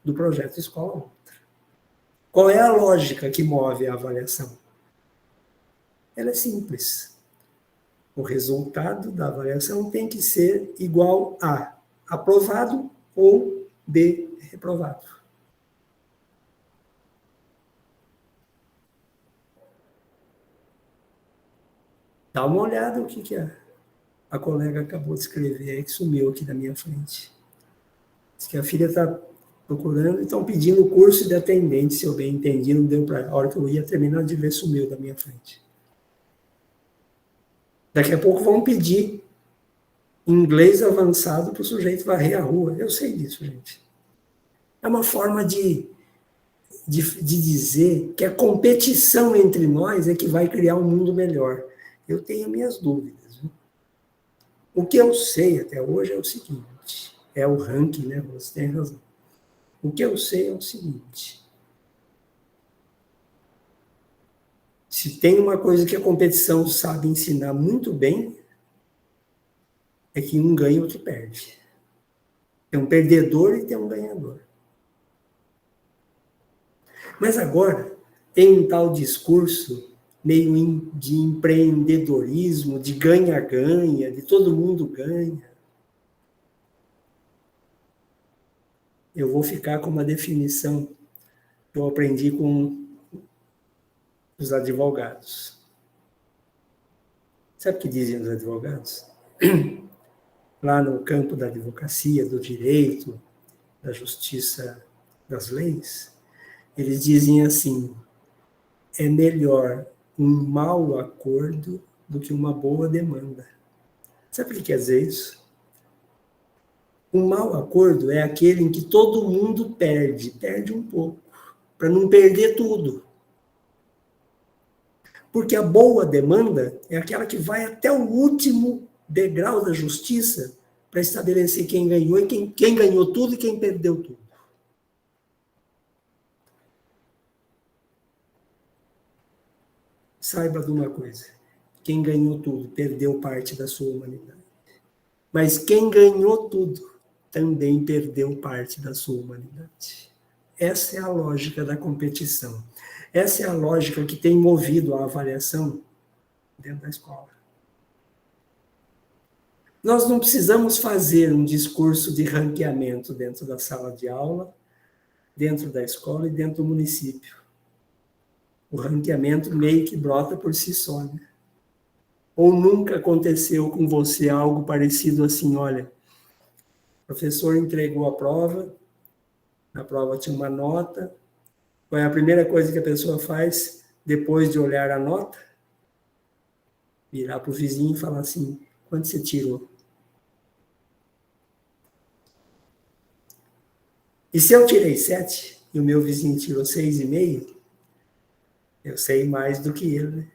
do projeto Escola Outra. Qual é a lógica que move a avaliação? Ela é simples. O resultado da avaliação tem que ser igual a aprovado ou B, reprovado. Dá uma olhada no que a colega acabou de escrever aí, que sumiu aqui da minha frente. Diz que a filha está procurando e estão pedindo o curso de atendente, se eu bem entendi, não deu para a hora que eu ia terminar de ver, sumiu da minha frente. Daqui a pouco vão pedir inglês avançado para o sujeito varrer a rua. Eu sei disso, gente. É uma forma de dizer que a competição entre nós é que vai criar um mundo melhor. Eu tenho minhas dúvidas. Viu? O que eu sei até hoje é o seguinte, é o ranking, né? Você tem razão. O que eu sei é o seguinte, se tem uma coisa que a competição sabe ensinar muito bem, é que um ganha e outro perde. Tem um perdedor e tem um ganhador. Mas agora tem um tal discurso meio de empreendedorismo, de ganha-ganha, de todo mundo ganha. Eu vou ficar com uma definição que eu aprendi com os advogados. Sabe o que dizem os advogados? Lá no campo da advocacia, do direito, da justiça, das leis, eles dizem assim: é melhor um mau acordo do que uma boa demanda. Sabe o que quer dizer isso? Um mau acordo é aquele em que todo mundo perde um pouco, para não perder tudo. Porque a boa demanda é aquela que vai até o último degrau da justiça para estabelecer quem ganhou e quem ganhou tudo e quem perdeu tudo. Saiba de uma coisa, quem ganhou tudo perdeu parte da sua humanidade. Mas quem ganhou tudo também perdeu parte da sua humanidade. Essa é a lógica da competição. Essa é a lógica que tem movido a avaliação dentro da escola. Nós não precisamos fazer um discurso de ranqueamento dentro da sala de aula, dentro da escola e dentro do município. O ranqueamento meio que brota por si só, né? Ou nunca aconteceu com você algo parecido assim, olha, o professor entregou a prova, na prova tinha uma nota, qual é a primeira coisa que a pessoa faz depois de olhar a nota? Virar para o vizinho e falar assim, quanto você tirou? E se eu tirei 7 e o meu vizinho tirou 6,5, eu sei mais do que ele, né?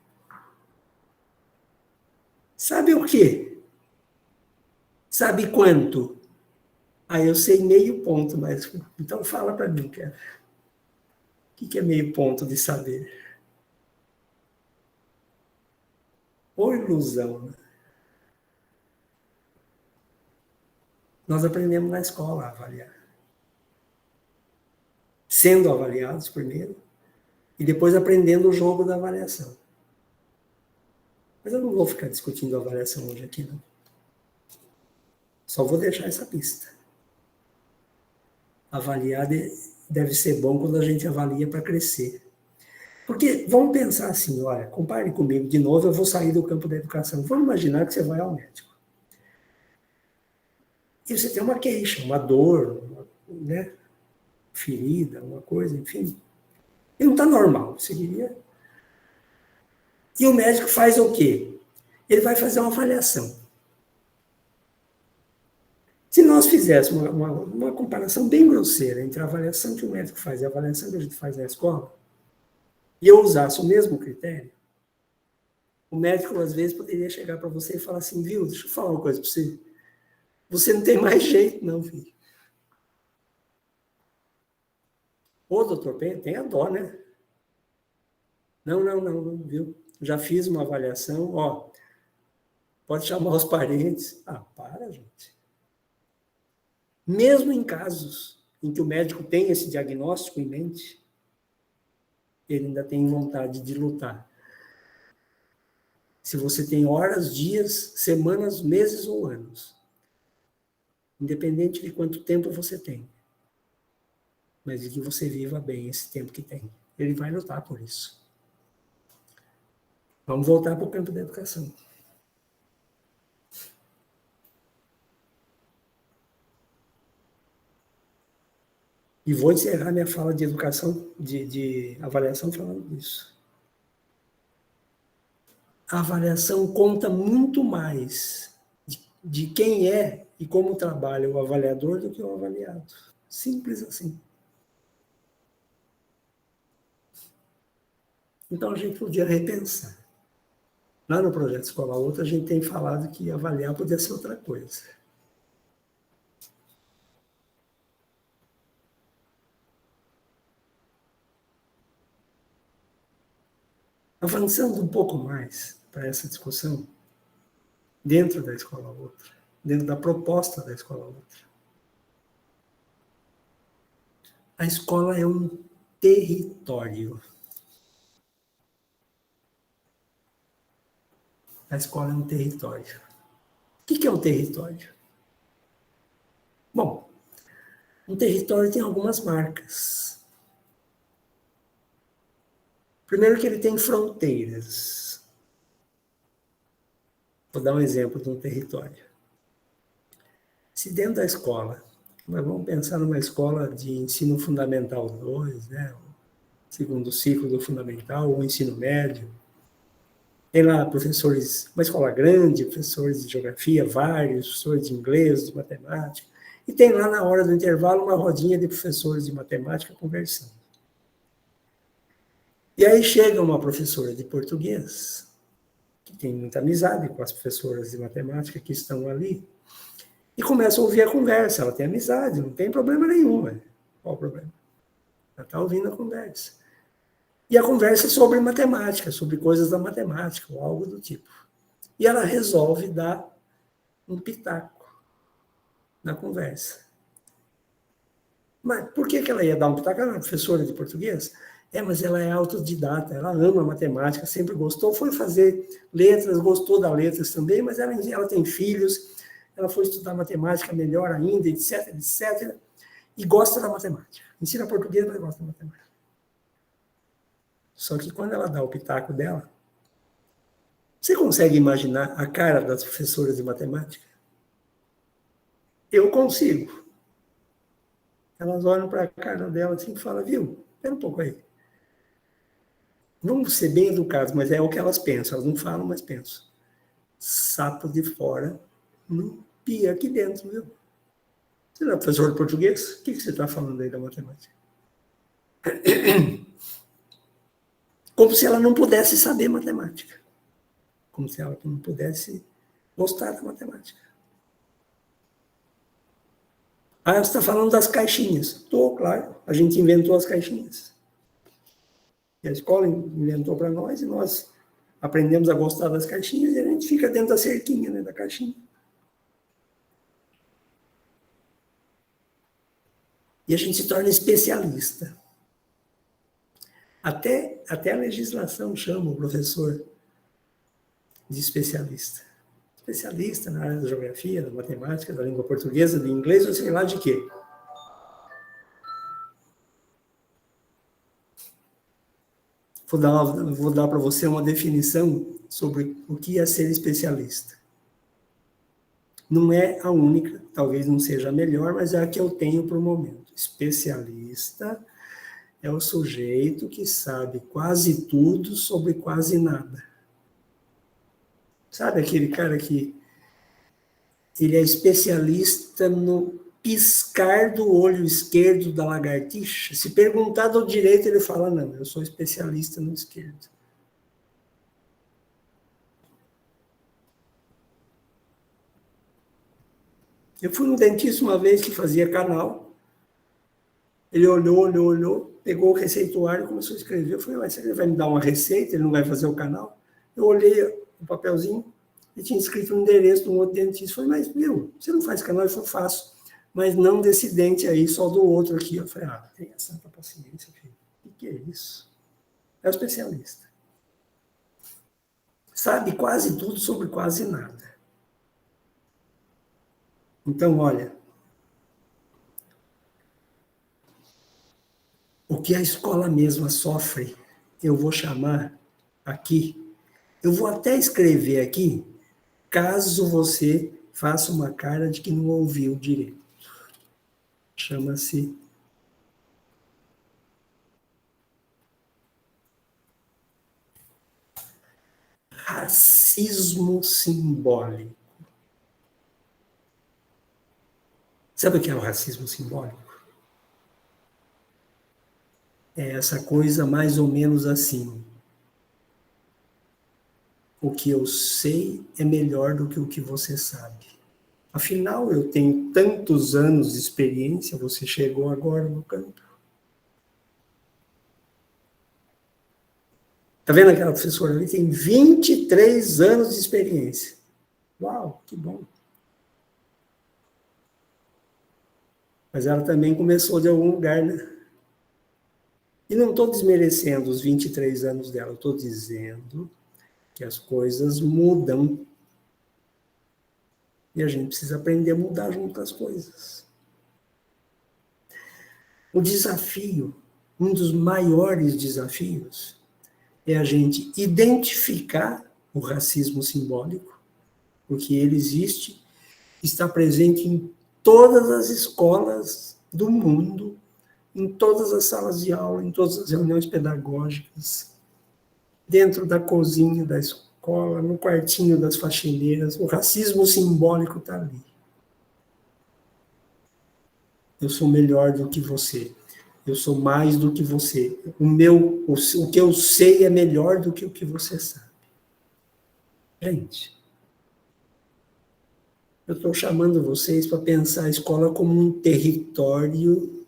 Sabe o quê? Sabe quanto? Aí eu sei meio ponto, mas então fala para mim, cara. O que é meio ponto de saber? Ou ilusão, né? Nós aprendemos na escola a avaliar. Sendo avaliados primeiro, e depois aprendendo o jogo da avaliação. Mas eu não vou ficar discutindo a avaliação hoje aqui, não. Só vou deixar essa pista. Avaliar deve ser bom quando a gente avalia para crescer. Porque vamos pensar assim, olha, compare comigo de novo, eu vou sair do campo da educação. Vamos imaginar que você vai ao médico. E você tem uma queixa, uma dor, né? Ferida, uma coisa, enfim. E não está normal, seguiria. E o médico faz o quê? Ele vai fazer uma avaliação. Se nós fizéssemos uma comparação bem grosseira entre a avaliação que o médico faz e a avaliação que a gente faz na escola, e eu usasse o mesmo critério, o médico, às vezes, poderia chegar para você e falar assim, viu, deixa eu falar uma coisa para você. Você não tem mais jeito, não, filho. Ô, doutor, tenha dó, né? Não, viu? Já fiz uma avaliação, ó, pode chamar os parentes. Ah, para, gente. Mesmo em casos em que o médico tem esse diagnóstico em mente, ele ainda tem vontade de lutar. Se você tem horas, dias, semanas, meses ou anos, independente de quanto tempo você tem, mas de que você viva bem esse tempo que tem, ele vai lutar por isso. Vamos voltar para o campo da educação. E vou encerrar minha fala de educação, de avaliação falando disso. A avaliação conta muito mais de quem é e como trabalha o avaliador do que o avaliado. Simples assim. Então a gente podia repensar. Lá no projeto Escola Outra, a gente tem falado que avaliar podia ser outra coisa. Avançando um pouco mais para essa discussão, dentro da Escola Outra, dentro da proposta da Escola Outra. A escola é um território. A escola é um território. O que é um território? Bom, um território tem algumas marcas. Primeiro que ele tem fronteiras. Vou dar um exemplo de um território. Se dentro da escola, nós vamos pensar numa escola de ensino fundamental 2, né? Segundo ciclo do fundamental, ou ensino médio. Tem lá professores, uma escola grande, professores de geografia, vários, professores de inglês, de matemática. E tem lá, na hora do intervalo, uma rodinha de professores de matemática conversando. E aí chega uma professora de português, que tem muita amizade com as professoras de matemática que estão ali, e começa a ouvir a conversa. Ela tem amizade, não tem problema nenhum. Né? Qual o problema? Ela está ouvindo a conversa. E a conversa é sobre matemática, sobre coisas da matemática, ou algo do tipo. E ela resolve dar um pitaco na conversa. Mas por que ela ia dar um pitaco? Ela é uma professora de português? Mas ela é autodidata, ela ama matemática, sempre gostou, foi fazer letras, gostou das letras também, mas ela tem filhos, ela foi estudar matemática melhor ainda, etc, etc. e gosta da matemática. Ensina português, mas gosta da matemática. Só que quando ela dá o pitaco dela, você consegue imaginar a cara das professoras de matemática? Eu consigo. Elas olham para a cara dela assim e falam, viu, espera um pouco aí. Vamos ser bem educados, mas é o que elas pensam. Elas não falam, mas pensam. Sapo de fora, no pia aqui dentro, viu? Você não é professor de português? O que você está falando aí da matemática? Como se ela não pudesse saber matemática. Como se ela não pudesse gostar da matemática. Ah, você está falando das caixinhas. Estou, claro. A gente inventou as caixinhas. E a escola inventou para nós e nós aprendemos a gostar das caixinhas e a gente fica dentro da cerquinha, né, da caixinha. E a gente se torna especialista. Até a legislação chama o professor de especialista. Especialista na área da geografia, da matemática, da língua portuguesa, do inglês, ou sei lá de quê. Vou dar para você uma definição sobre o que é ser especialista. Não é a única, talvez não seja a melhor, mas é a que eu tenho para o momento. Especialista é o sujeito que sabe quase tudo sobre quase nada. Sabe aquele cara que ele é especialista no piscar do olho esquerdo da lagartixa? Se perguntar do direito, ele fala, não, eu sou especialista no esquerdo. Eu fui no dentista uma vez que fazia canal. Ele olhou, pegou o receituário e começou a escrever. Eu falei, mas ele vai me dar uma receita, ele não vai fazer o canal? Eu olhei o papelzinho e tinha escrito um endereço de um outro dentista. Eu falei, mas, viu, você não faz canal? Ele falou, faço, mas não desse dente aí, só do outro aqui. Eu falei, tenha santa paciência, filho. O que é isso? É o especialista. Sabe quase tudo sobre quase nada. Então, olha, o que a escola mesma sofre, eu vou chamar aqui, eu vou até escrever aqui, caso você faça uma cara de que não ouviu direito. Chama-se racismo simbólico. Sabe o que é o racismo simbólico? É essa coisa mais ou menos assim. O que eu sei é melhor do que o que você sabe. Afinal, eu tenho tantos anos de experiência, você chegou agora no campo. Está vendo aquela professora ali? Tem 23 anos de experiência. Uau, que bom. Mas ela também começou de algum lugar, né? E não estou desmerecendo os 23 anos dela, estou dizendo que as coisas mudam. E a gente precisa aprender a mudar junto com as coisas. O desafio, um dos maiores desafios, é a gente identificar o racismo simbólico, porque ele existe, está presente em todas as escolas do mundo, em todas as salas de aula, em todas as reuniões pedagógicas, dentro da cozinha da escola, no quartinho das faxineiras, o racismo simbólico está ali. Eu sou melhor do que você. Eu sou mais do que você. O que eu sei é melhor do que o que você sabe. Gente, eu estou chamando vocês para pensar a escola como um território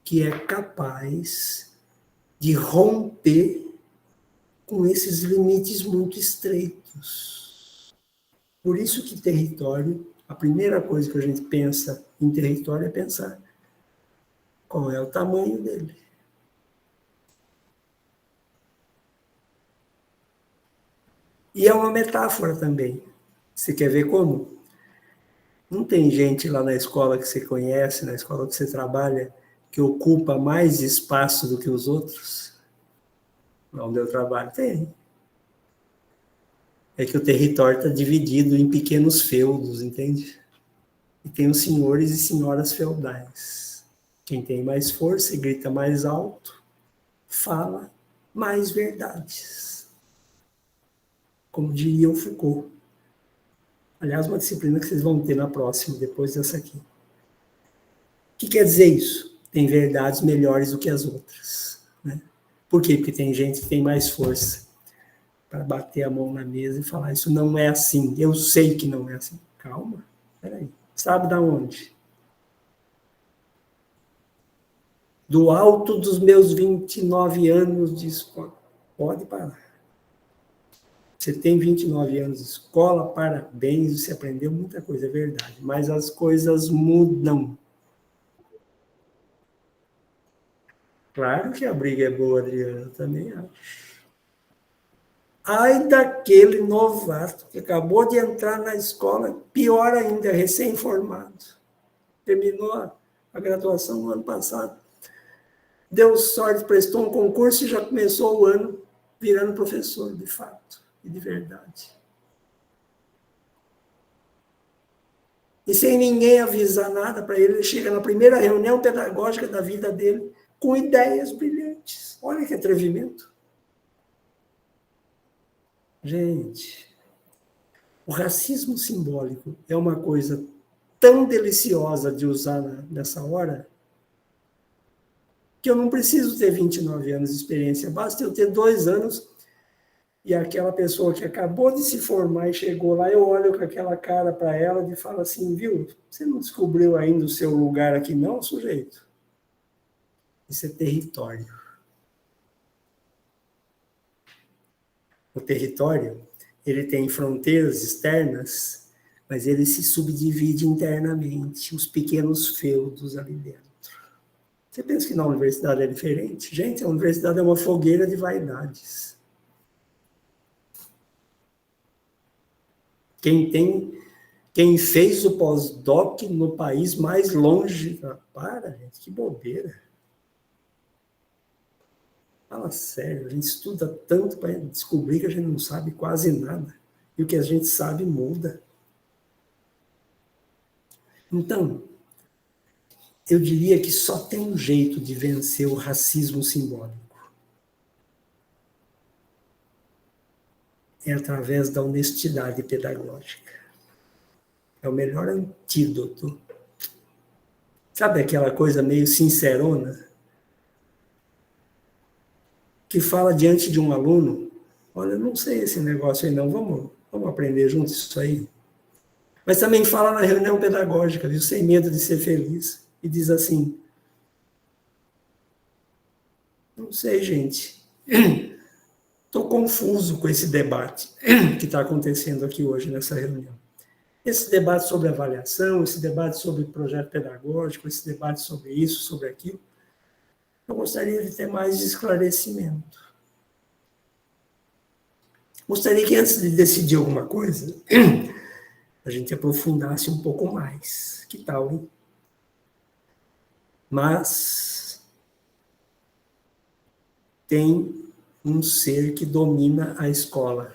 que é capaz de romper com esses limites muito estreitos. Por isso que território, a primeira coisa que a gente pensa em território é pensar qual é o tamanho dele. E é uma metáfora também. Você quer ver como? Não tem gente lá na escola que você conhece, na escola que você trabalha, que ocupa mais espaço do que os outros? Onde eu trabalho, tem. É que o território está dividido em pequenos feudos, entende? E tem os senhores e senhoras feudais. Quem tem mais força e grita mais alto, fala mais verdades. Como diria o Foucault. Aliás, uma disciplina que vocês vão ter na próxima, depois dessa aqui. O que quer dizer isso? Tem verdades melhores do que as outras. Né? Por quê? Porque tem gente que tem mais força para bater a mão na mesa e falar, isso não é assim, eu sei que não é assim. Calma, peraí. Sabe da onde? Do alto dos meus 29 anos de escola. Pode parar. Você tem 29 anos de escola, parabéns, você aprendeu muita coisa, é verdade. Mas as coisas mudam. Claro que a briga é boa, Adriana, eu também acho. Ai daquele novato que acabou de entrar na escola, pior ainda, recém-formado. Terminou a graduação no ano passado. Deu sorte, prestou um concurso e já começou o ano virando professor, de fato, e de verdade. E sem ninguém avisar nada para ele, ele chega na primeira reunião pedagógica da vida dele com ideias brilhantes. Olha que atrevimento. Gente, o racismo simbólico é uma coisa tão deliciosa de usar nessa hora que eu não preciso ter 29 anos de experiência, basta eu ter 2 anos e aquela pessoa que acabou de se formar e chegou lá, eu olho com aquela cara para ela e falo assim, viu, você não descobriu ainda o seu lugar aqui não, sujeito? Isso é território. O território, ele tem fronteiras externas, mas ele se subdivide internamente, os pequenos feudos ali dentro. Você pensa que na universidade é diferente? Gente, a universidade é uma fogueira de vaidades. Quem fez o pós-doc no país mais longe... Para, gente, que bobeira. Fala sério, a gente estuda tanto para descobrir que a gente não sabe quase nada. E o que a gente sabe muda. Então, eu diria que só tem um jeito de vencer o racismo simbólico. É através da honestidade pedagógica. É o melhor antídoto. Sabe aquela coisa meio sincerona? Que fala diante de um aluno, olha, não sei esse negócio aí não, vamos aprender juntos isso aí. Mas também fala na reunião pedagógica, viu, sem medo de ser feliz, e diz assim, não sei, gente, estou confuso com esse debate que está acontecendo aqui hoje nessa reunião. Esse debate sobre avaliação, esse debate sobre projeto pedagógico, esse debate sobre isso, sobre aquilo, eu gostaria de ter mais esclarecimento. Gostaria que antes de decidir alguma coisa, a gente aprofundasse um pouco mais. Que tal, hein? Mas tem um ser que domina a escola.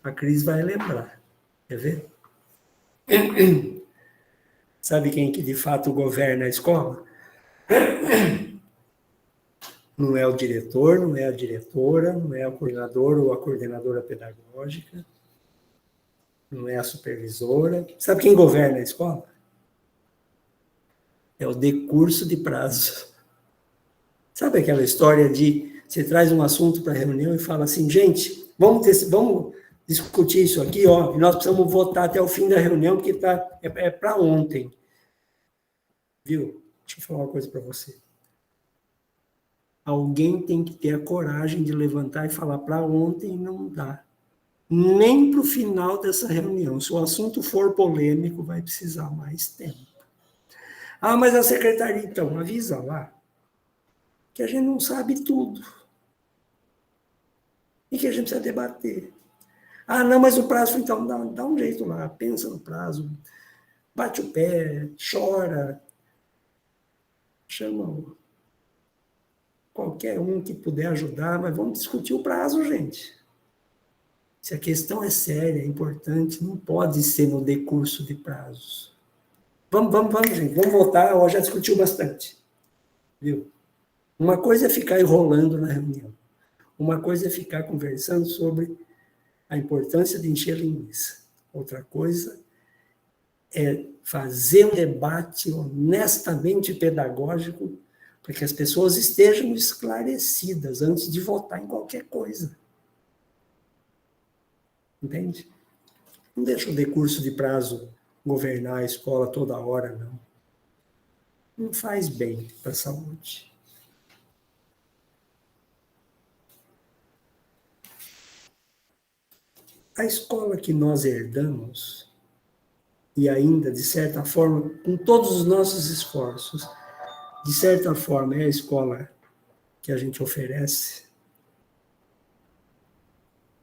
A Cris vai lembrar. Quer ver? Sabe quem que de fato governa a escola? Não é o diretor, não é a diretora, não é o coordenador ou a coordenadora pedagógica, não é a supervisora. Sabe quem governa a escola? É o decurso de prazo. Sabe aquela história de você traz um assunto para a reunião e fala assim, gente, vamos discutir isso aqui, ó, e nós precisamos votar até o fim da reunião, porque é para ontem. Viu? Deixa eu falar uma coisa para você. Alguém tem que ter a coragem de levantar e falar para ontem não dá. Nem para o final dessa reunião. Se o assunto for polêmico, vai precisar mais tempo. Ah, mas a secretaria, então, avisa lá que a gente não sabe tudo. E que a gente precisa debater. Ah, não, mas o prazo, então, dá um jeito lá, pensa no prazo. bate o pé, chora, chama qualquer um que puder ajudar, mas vamos discutir o prazo, gente. Se a questão é séria, é importante, não pode ser no decurso de prazos. Vamos, gente, vamos voltar, ó, já discutiu bastante. Viu? Uma coisa é ficar enrolando na reunião. Uma coisa é ficar conversando sobre a importância de encher linguiça. Outra coisa é fazer um debate honestamente pedagógico para que as pessoas estejam esclarecidas antes de votar em qualquer coisa. Entende? Não deixa o decurso de prazo governar a escola toda hora, não. Não faz bem para a saúde. A escola que nós herdamos, e ainda, de certa forma, com todos os nossos esforços, de certa forma, é a escola que a gente oferece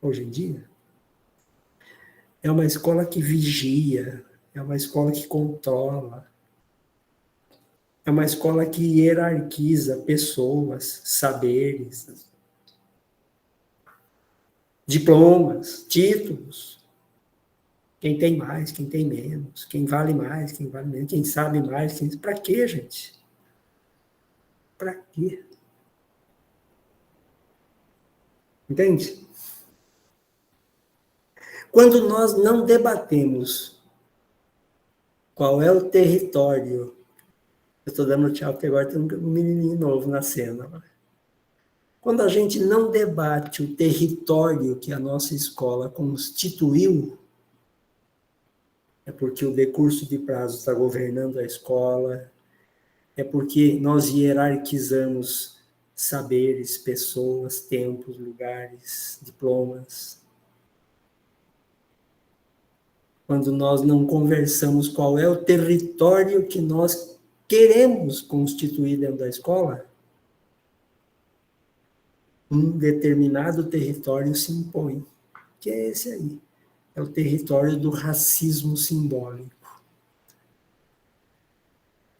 hoje em dia. É uma escola que vigia, é uma escola que controla, é uma escola que hierarquiza pessoas, saberes, diplomas, títulos. Quem tem mais, quem tem menos, quem vale mais, quem vale menos, quem sabe mais, quem... Para quê, gente? Para quê? Entende? Quando nós não debatemos qual é o território... Eu estou dando tchau, porque agora tem um menininho novo na cena. Quando a gente não debate o território que a nossa escola constituiu, é porque o decurso de prazo está governando a escola, é porque nós hierarquizamos saberes, pessoas, tempos, lugares, diplomas. Quando nós não conversamos qual é o território que nós queremos constituir dentro da escola, um determinado território se impõe, que é esse aí. É o território do racismo simbólico.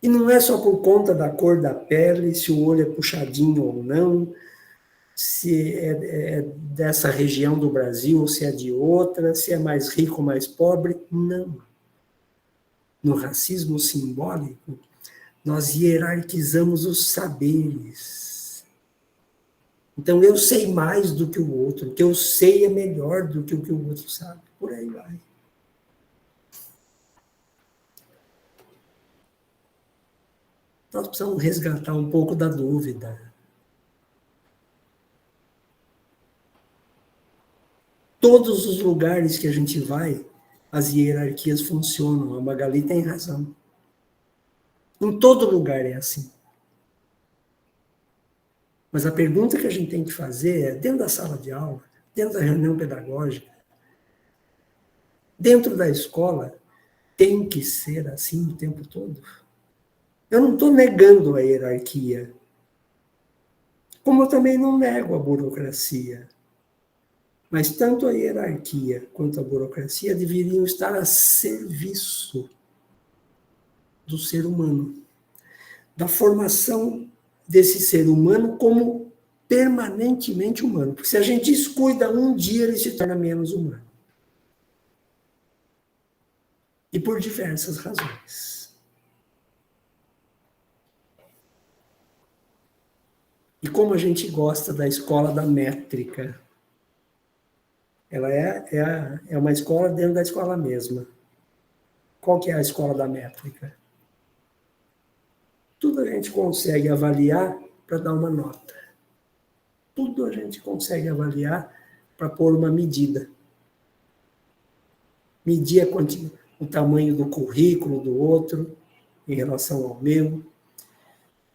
E não é só por conta da cor da pele, se o olho é puxadinho ou não, se é dessa região do Brasil ou se é de outra, se é mais rico ou mais pobre. Não. No racismo simbólico, nós hierarquizamos os saberes. Então, eu sei mais do que o outro, o que eu sei é melhor do que o que o outro sabe. Por aí vai. Nós precisamos resgatar um pouco da dúvida. Todos os lugares que a gente vai, as hierarquias funcionam. A Magali tem razão. Em todo lugar é assim. Mas a pergunta que a gente tem que fazer é, dentro da sala de aula, dentro da reunião pedagógica, dentro da escola, tem que ser assim o tempo todo? Eu não estou negando a hierarquia, como eu também não nego a burocracia. Mas tanto a hierarquia quanto a burocracia deveriam estar a serviço do ser humano, da formação desse ser humano como permanentemente humano. Porque se a gente descuida um dia, ele se torna menos humano. E por diversas razões. E como a gente gosta da escola da métrica, ela é uma escola dentro da escola mesma. Qual que é a escola da métrica? Tudo a gente consegue avaliar para dar uma nota. Tudo a gente consegue avaliar para pôr uma medida. Medir o tamanho do currículo do outro em relação ao meu.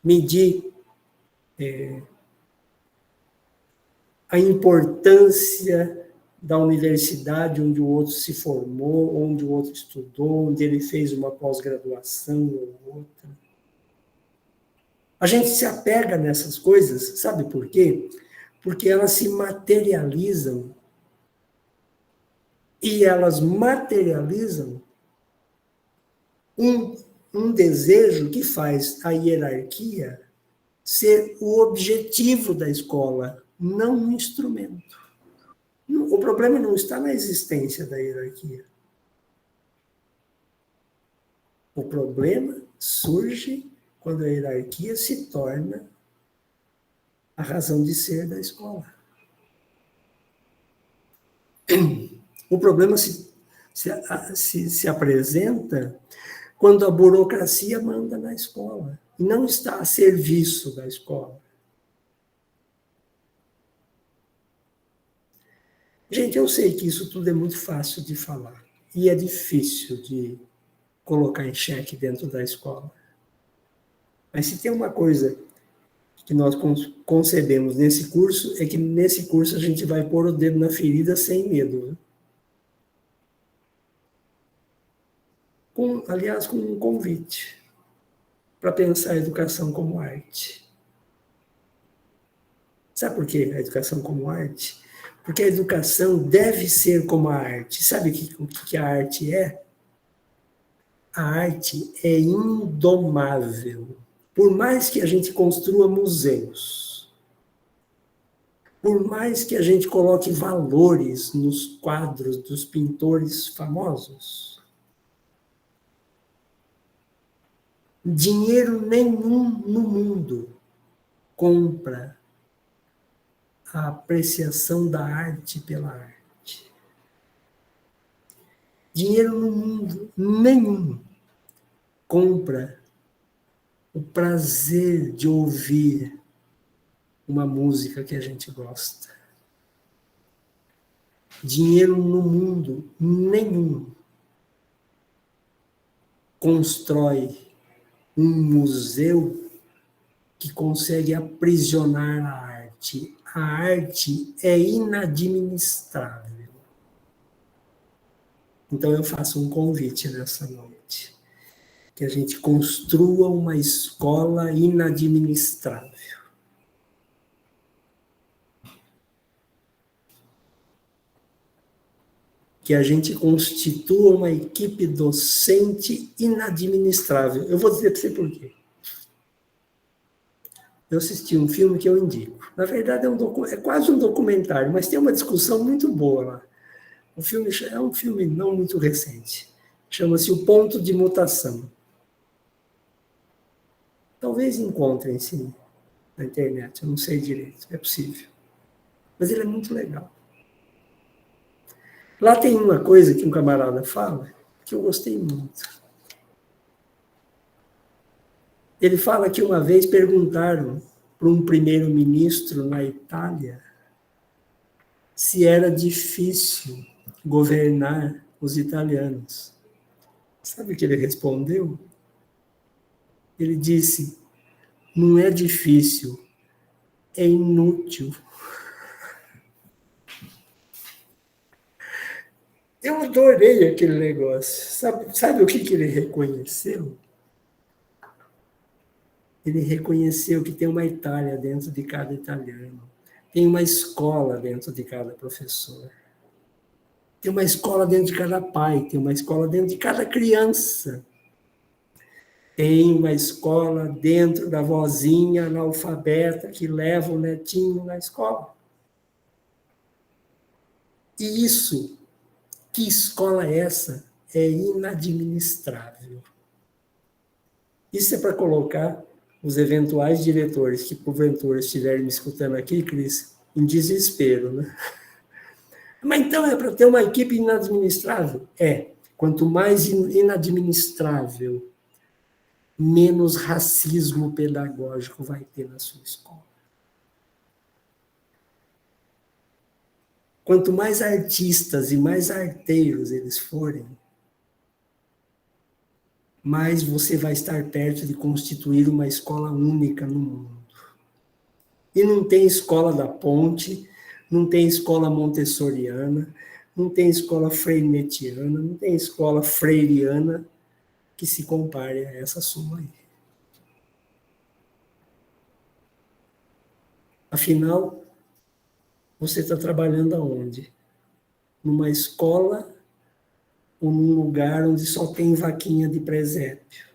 Medir a importância da universidade onde o outro se formou, onde o outro estudou, onde ele fez uma pós-graduação ou outra. A gente se apega nessas coisas, sabe por quê? Porque elas se materializam. E elas materializam um desejo que faz a hierarquia ser o objetivo da escola, não um instrumento. O problema não está na existência da hierarquia. O problema surge quando a hierarquia se torna a razão de ser da escola. O problema se apresenta quando a burocracia manda na escola e não está a serviço da escola. Gente, eu sei que isso tudo é muito fácil de falar e é difícil de colocar em xeque dentro da escola. Mas se tem uma coisa que nós concebemos nesse curso, é que nesse curso a gente vai pôr o dedo na ferida sem medo. Né? Aliás, com um convite para pensar a educação como arte. Sabe por quê a educação como arte? Porque a educação deve ser como a arte. Sabe o que a arte é? A arte é indomável. Por mais que a gente construa museus, por mais que a gente coloque valores nos quadros dos pintores famosos, dinheiro nenhum no mundo compra a apreciação da arte pela arte. Dinheiro no mundo nenhum compra o prazer de ouvir uma música que a gente gosta. Dinheiro no mundo nenhum constrói um museu que consegue aprisionar a arte. A arte é inadministrável. Então eu faço um convite nessa noite. Que a gente construa uma escola inadministrável. Que a gente constitua uma equipe docente inadministrável. Eu vou dizer para você por quê. Eu assisti um filme que eu indico. Na verdade, é quase um documentário, mas tem uma discussão muito boa lá. O filme é um filme não muito recente. Chama-se O Ponto de Mutação. Talvez encontrem-se na internet, eu não sei direito, é possível. Mas ele é muito legal. Lá tem uma coisa que um camarada fala, que eu gostei muito. Ele fala que uma vez perguntaram para um primeiro-ministro na Itália se era difícil governar os italianos. Sabe o que ele respondeu? Ele disse, não é difícil, é inútil. Eu adorei aquele negócio. Sabe o que ele reconheceu? Ele reconheceu que tem uma Itália dentro de cada italiano. Tem uma escola dentro de cada professor. Tem uma escola dentro de cada pai. Tem uma escola dentro de cada criança. Tem uma escola dentro da vozinha analfabeta que leva o netinho na escola. E isso, que escola é essa? É inadministrável. Isso é para colocar os eventuais diretores que, porventura, estiverem me escutando aqui, Cris, em desespero, né? Mas então é para ter uma equipe inadministrável? É. Quanto mais inadministrável, menos racismo pedagógico vai ter na sua escola. Quanto mais artistas e mais arteiros eles forem, mais você vai estar perto de constituir uma escola única no mundo. E não tem escola da Ponte, não tem escola montessoriana, não tem escola freinetiana, não tem escola freiriana que se compare a essa sua aí. Afinal, você está trabalhando aonde? Numa escola ou num lugar onde só tem vaquinha de presépio,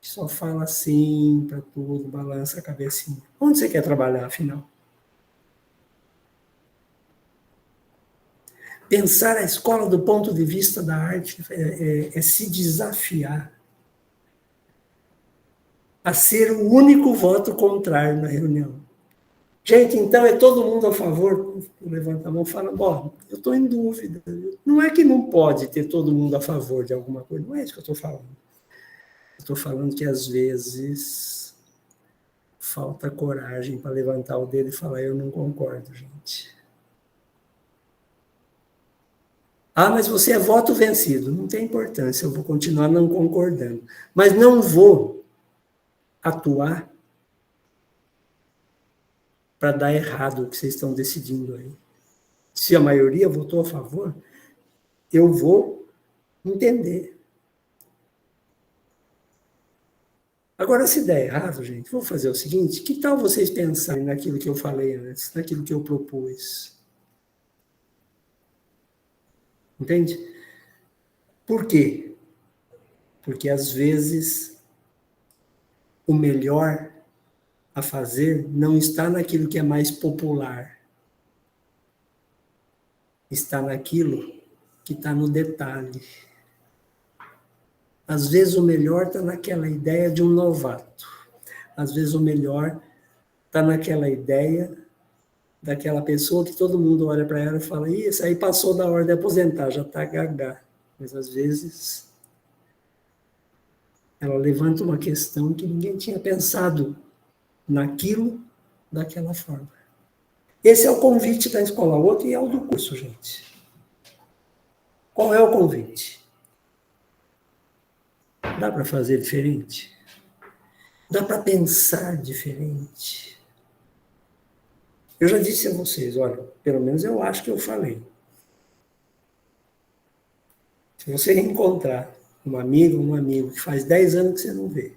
que só fala assim para tudo, balança a cabecinha? Onde você quer trabalhar, afinal? Pensar a escola do ponto de vista da arte é se desafiar a ser o único voto contrário na reunião. Gente, então é todo mundo a favor? Levanta a mão e fala, bom, eu estou em dúvida. Não é que não pode ter todo mundo a favor de alguma coisa, não é isso que eu estou falando. Estou falando que, às vezes, falta coragem para levantar o dedo e falar, eu não concordo, gente. Ah, mas você é voto vencido. Não tem importância, eu vou continuar não concordando. Mas não vou atuar para dar errado o que vocês estão decidindo aí. Se a maioria votou a favor, eu vou entender. Agora, se der errado, gente, vou fazer o seguinte, que tal vocês pensarem naquilo que eu falei antes, naquilo que eu propus? Entende? Por quê? Porque, às vezes, o melhor a fazer não está naquilo que é mais popular. Está naquilo que está no detalhe. Às vezes o melhor está naquela ideia de um novato. Às vezes o melhor está naquela ideia daquela pessoa que todo mundo olha para ela e fala, isso aí passou da hora de aposentar, já está gaga. Mas às vezes ela levanta uma questão que ninguém tinha pensado naquilo daquela forma. Esse é o convite da Escola Outra e é o do curso, gente. Qual é o convite? Dá para fazer diferente? Dá para pensar diferente? Eu já disse a vocês, olha, pelo menos eu acho que eu falei. Se você encontrar uma amiga ou um amigo que faz 10 anos que você não vê,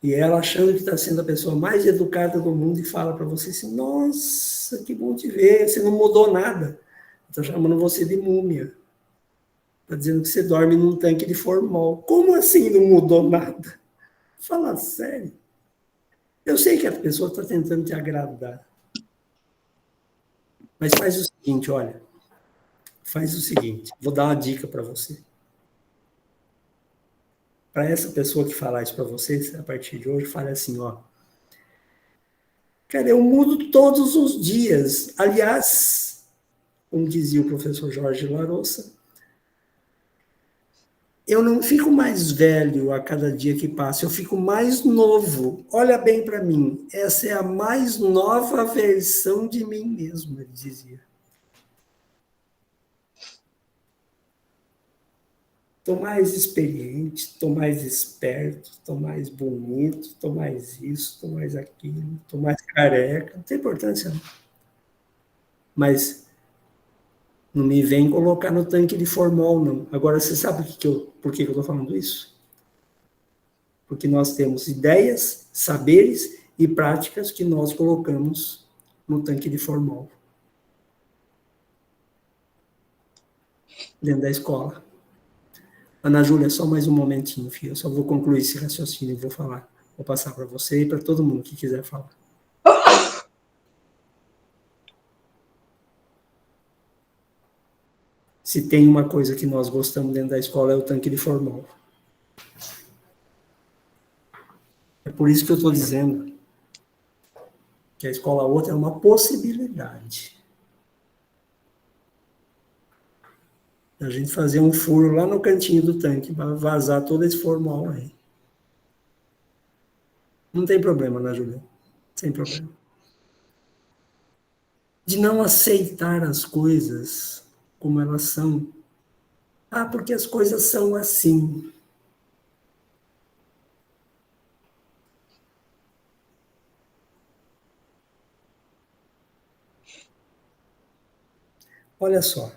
e ela achando que está sendo a pessoa mais educada do mundo e fala para você assim, nossa, que bom te ver, você não mudou nada. Está chamando você de múmia. Está dizendo que você dorme num tanque de formol. Como assim não mudou nada? Fala sério. Eu sei que a pessoa está tentando te agradar. Mas faz o seguinte, olha. Faz o seguinte, vou dar uma dica para você. Para essa pessoa que falar isso para vocês, a partir de hoje, fale assim, ó. Cara, eu mudo todos os dias. Aliás, como dizia o professor Jorge Larossa, eu não fico mais velho a cada dia que passa, eu fico mais novo. Olha bem para mim, essa é a mais nova versão de mim mesmo, ele dizia. Estou mais experiente, estou mais esperto, estou mais bonito, estou mais isso, estou mais aquilo, estou mais careca. Não tem importância, não. Mas não me vem colocar no tanque de formol, não. Agora, você sabe por que eu estou falando isso? Porque nós temos ideias, saberes e práticas que nós colocamos no tanque de formol. Dentro da escola. Ana Júlia, só mais um momentinho, filho. Eu só vou concluir esse raciocínio e vou falar. Vou passar para você e para todo mundo que quiser falar. Se tem uma coisa que nós gostamos dentro da escola é o tanque de formol. É por isso que eu estou dizendo que a escola outra é uma possibilidade. A gente fazer um furo lá no cantinho do tanque para vazar todo esse formol aí. Não tem problema, né, Julia? Sem problema. De não aceitar as coisas como elas são. Ah, porque as coisas são assim. Olha só.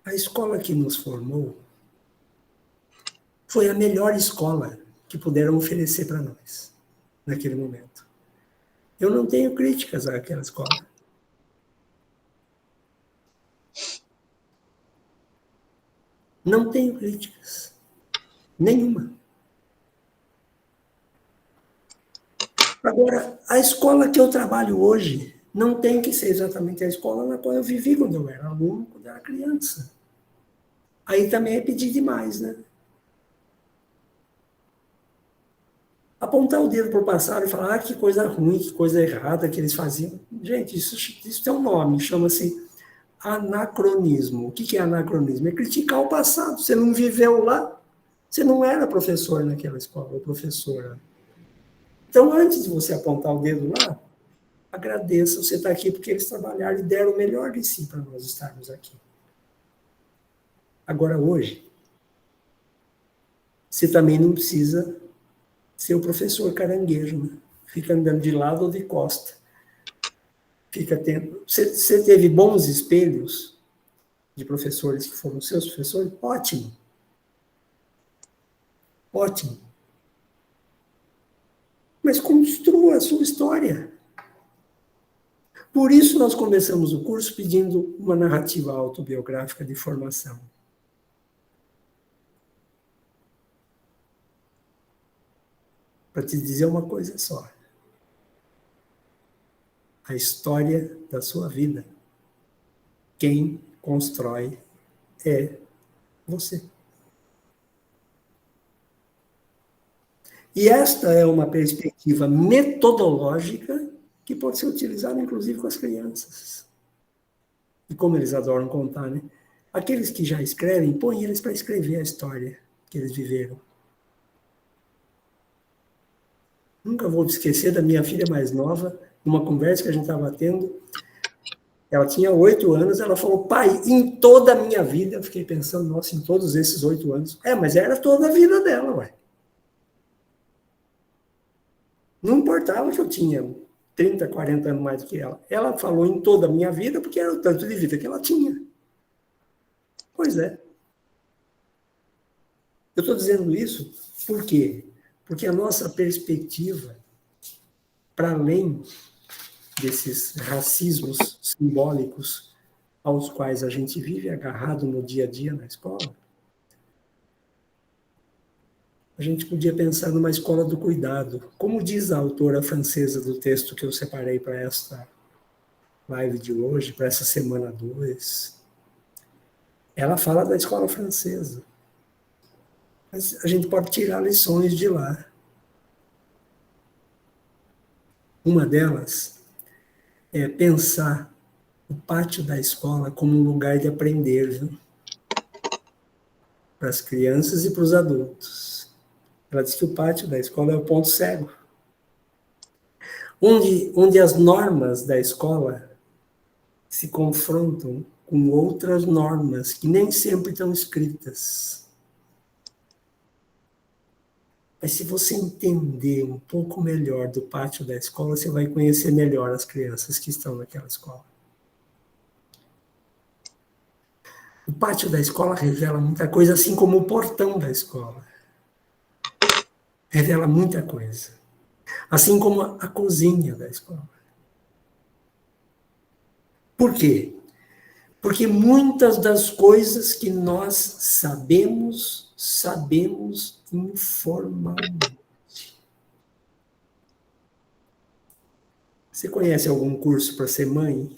A escola que nos formou foi a melhor escola que puderam oferecer para nós, naquele momento. Eu não tenho críticas àquela escola. Não tenho críticas. Nenhuma. Agora, a escola que eu trabalho hoje não tem que ser exatamente a escola na qual eu vivi quando eu era aluno, quando eu era criança. Aí também é pedir demais, né? Apontar o dedo para o passado e falar que coisa ruim, que coisa errada que eles faziam. Gente, isso tem um nome, chama-se anacronismo. O que é anacronismo? É criticar o passado. Você não viveu lá, você não era professor naquela escola, ou professora. Então, antes de você apontar o dedo lá, agradeça, você está aqui porque eles trabalharam e deram o melhor de si para nós estarmos aqui. Agora, hoje, você também não precisa ser o professor caranguejo, né? Fica andando de lado ou de costa. Fica tendo... Você teve bons espelhos de professores que foram seus professores? Ótimo. Ótimo. Mas construa a sua história. Por isso nós começamos o curso pedindo uma narrativa autobiográfica de formação. Para te dizer uma coisa só. A história da sua vida, quem constrói é você. E esta é uma perspectiva metodológica que pode ser utilizada, inclusive, com as crianças. E como eles adoram contar, né? Aqueles que já escrevem, põe eles para escrever a história que eles viveram. Nunca vou esquecer da minha filha mais nova, numa conversa que a gente estava tendo. Ela tinha 8 anos, ela falou, pai, em toda a minha vida, eu fiquei pensando, nossa, em todos esses 8 anos. Mas era toda a vida dela, ué. Não importava que eu tinha 30, 40 anos mais do que ela. Ela falou em toda a minha vida, porque era o tanto de vida que ela tinha. Pois é. Eu estou dizendo isso por quê? Porque a nossa perspectiva, para além desses racismos simbólicos aos quais a gente vive agarrado no dia a dia na escola, a gente podia pensar numa escola do cuidado. Como diz a autora francesa do texto que eu separei para esta live de hoje, para essa semana 2, ela fala da escola francesa. Mas a gente pode tirar lições de lá. Uma delas é pensar o pátio da escola como um lugar de aprender, viu? Para as crianças e para os adultos. Ela diz que o pátio da escola é o ponto cego, onde as normas da escola se confrontam com outras normas que nem sempre estão escritas. Mas se você entender um pouco melhor do pátio da escola, você vai conhecer melhor as crianças que estão naquela escola. O pátio da escola revela muita coisa, assim como o portão da escola. Revela muita coisa. Assim como a cozinha da escola. Por quê? Porque muitas das coisas que nós sabemos informalmente. Você conhece algum curso para ser mãe?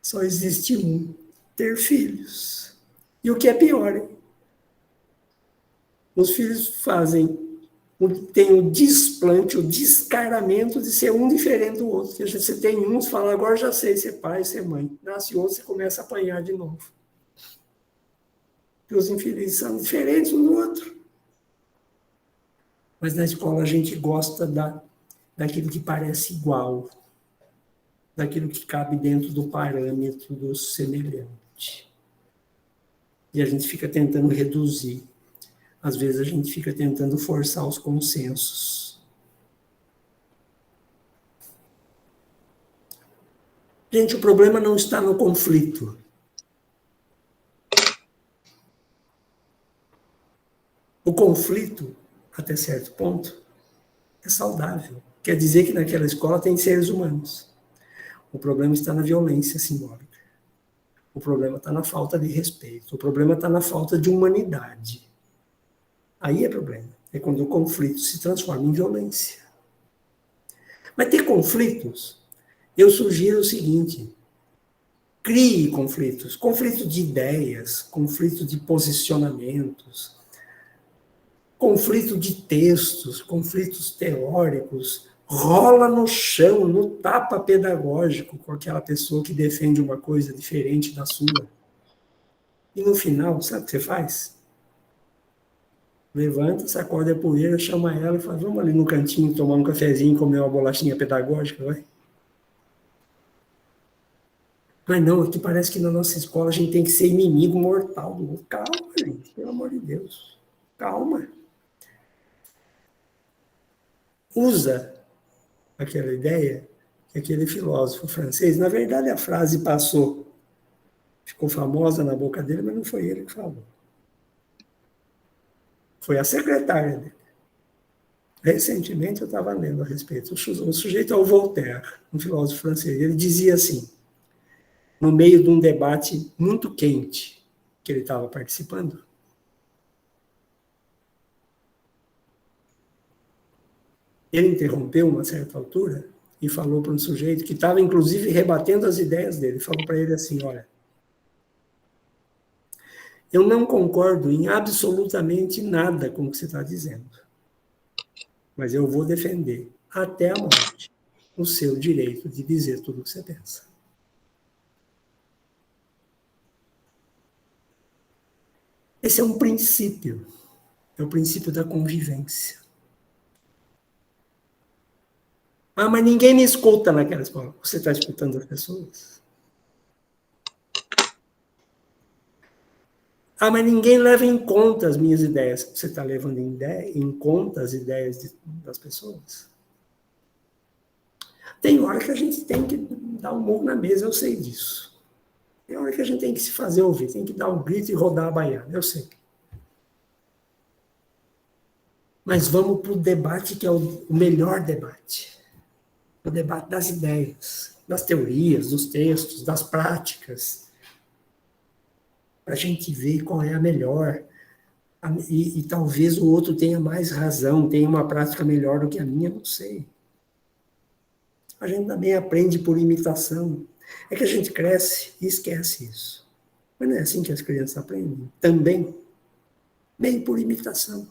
Só existe um: ter filhos. E o que é pior, hein? Os filhos tem o desplante, o descaramento de ser um diferente do outro. Você tem uns que falam, agora já sei ser pai, ser mãe. Nasce outro, você começa a apanhar de novo. E os infelizes são diferentes um do outro. Mas na escola a gente gosta daquilo que parece igual, daquilo que cabe dentro do parâmetro do semelhante. E a gente fica tentando reduzir. Às vezes a gente fica tentando forçar os consensos. Gente, o problema não está no conflito. O conflito, até certo ponto, é saudável. Quer dizer que naquela escola tem seres humanos. O problema está na violência simbólica. O problema está na falta de respeito. O problema está na falta de humanidade. Aí é problema. É quando o conflito se transforma em violência. Mas ter conflitos, eu sugiro o seguinte: crie conflitos. Conflito de ideias, conflito de posicionamentos, conflito de textos, conflitos teóricos. Rola no chão, no tapa pedagógico com aquela pessoa que defende uma coisa diferente da sua. E no final, sabe o que você faz? Levanta, sacode a poeira, chama ela e fala: vamos ali no cantinho tomar um cafezinho, comer uma bolachinha pedagógica, vai? Mas não, aqui parece que na nossa escola a gente tem que ser inimigo mortal do outro. Calma, gente, pelo amor de Deus. Calma. Usa aquela ideia que aquele filósofo francês, na verdade a frase passou, ficou famosa na boca dele, mas não foi ele que falou. Foi a secretária dele. Recentemente eu estava lendo a respeito. O sujeito é o Voltaire, um filósofo francês. Ele dizia assim, no meio de um debate muito quente que ele estava participando, ele interrompeu uma certa altura e falou para um sujeito que estava, inclusive, rebatendo as ideias dele. Falou para ele assim: olha, eu não concordo em absolutamente nada com o que você está dizendo, mas eu vou defender até a morte o seu direito de dizer tudo o que você pensa. Esse é um princípio, é o princípio da convivência. Ah, mas ninguém me escuta naquela escola. Você está escutando as pessoas? Ah, mas ninguém leva em conta as minhas ideias. Você está levando em conta as ideias das pessoas? Tem hora que a gente tem que dar um murro na mesa, eu sei disso. Tem hora que a gente tem que se fazer ouvir, tem que dar um grito e rodar a baiana, eu sei. Mas vamos para o debate que é o melhor debate. O debate das ideias, das teorias, dos textos, das práticas, para a gente ver qual é a melhor. E talvez o outro tenha mais razão, tenha uma prática melhor do que a minha, não sei. A gente também aprende por imitação. É que a gente cresce e esquece isso. Mas não é assim que as crianças aprendem? Também, meio por imitação.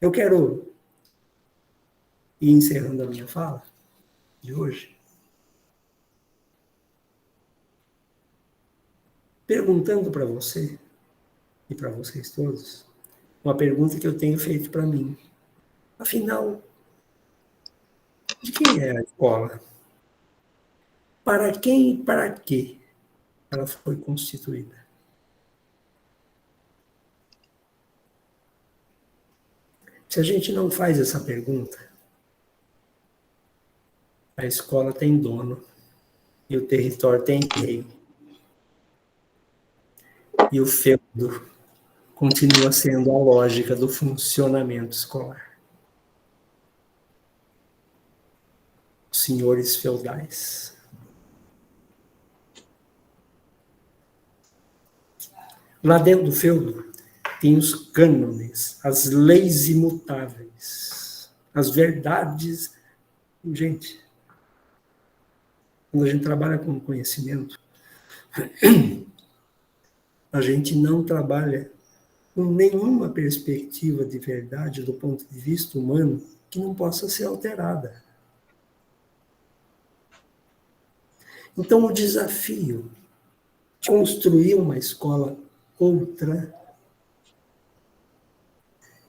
Eu quero ir encerrando a minha fala de hoje, perguntando para você e para vocês todos uma pergunta que eu tenho feito para mim. Afinal, de quem é a escola? Para quem e para quê ela foi constituída? Se a gente não faz essa pergunta, a escola tem dono e o território tem rei. E o feudo continua sendo a lógica do funcionamento escolar. Os senhores feudais. Lá dentro do feudo tem os cânones, as leis imutáveis, as verdades. Gente, quando a gente trabalha com conhecimento, a gente não trabalha com nenhuma perspectiva de verdade do ponto de vista humano que não possa ser alterada. Então, o desafio de construir uma escola outra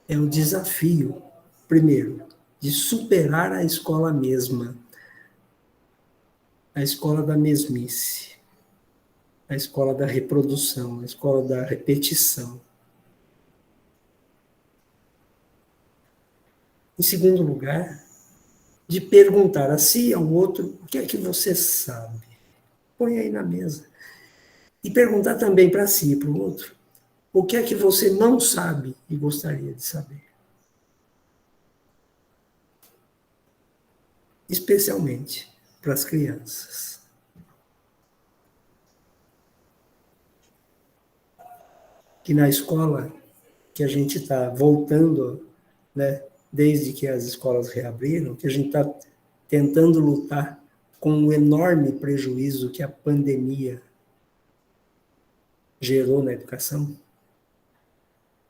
é o desafio, primeiro, de superar a escola mesma, a escola da mesmice, a escola da reprodução, a escola da repetição. Em segundo lugar, de perguntar a si e ao outro o que é que você sabe. Põe aí na mesa. E perguntar também para si e para o outro O que é que você não sabe e gostaria de saber? Especialmente para as crianças. Que na escola que a gente está voltando, né, desde que as escolas reabriram, que a gente está tentando lutar com o enorme prejuízo que a pandemia gerou na educação,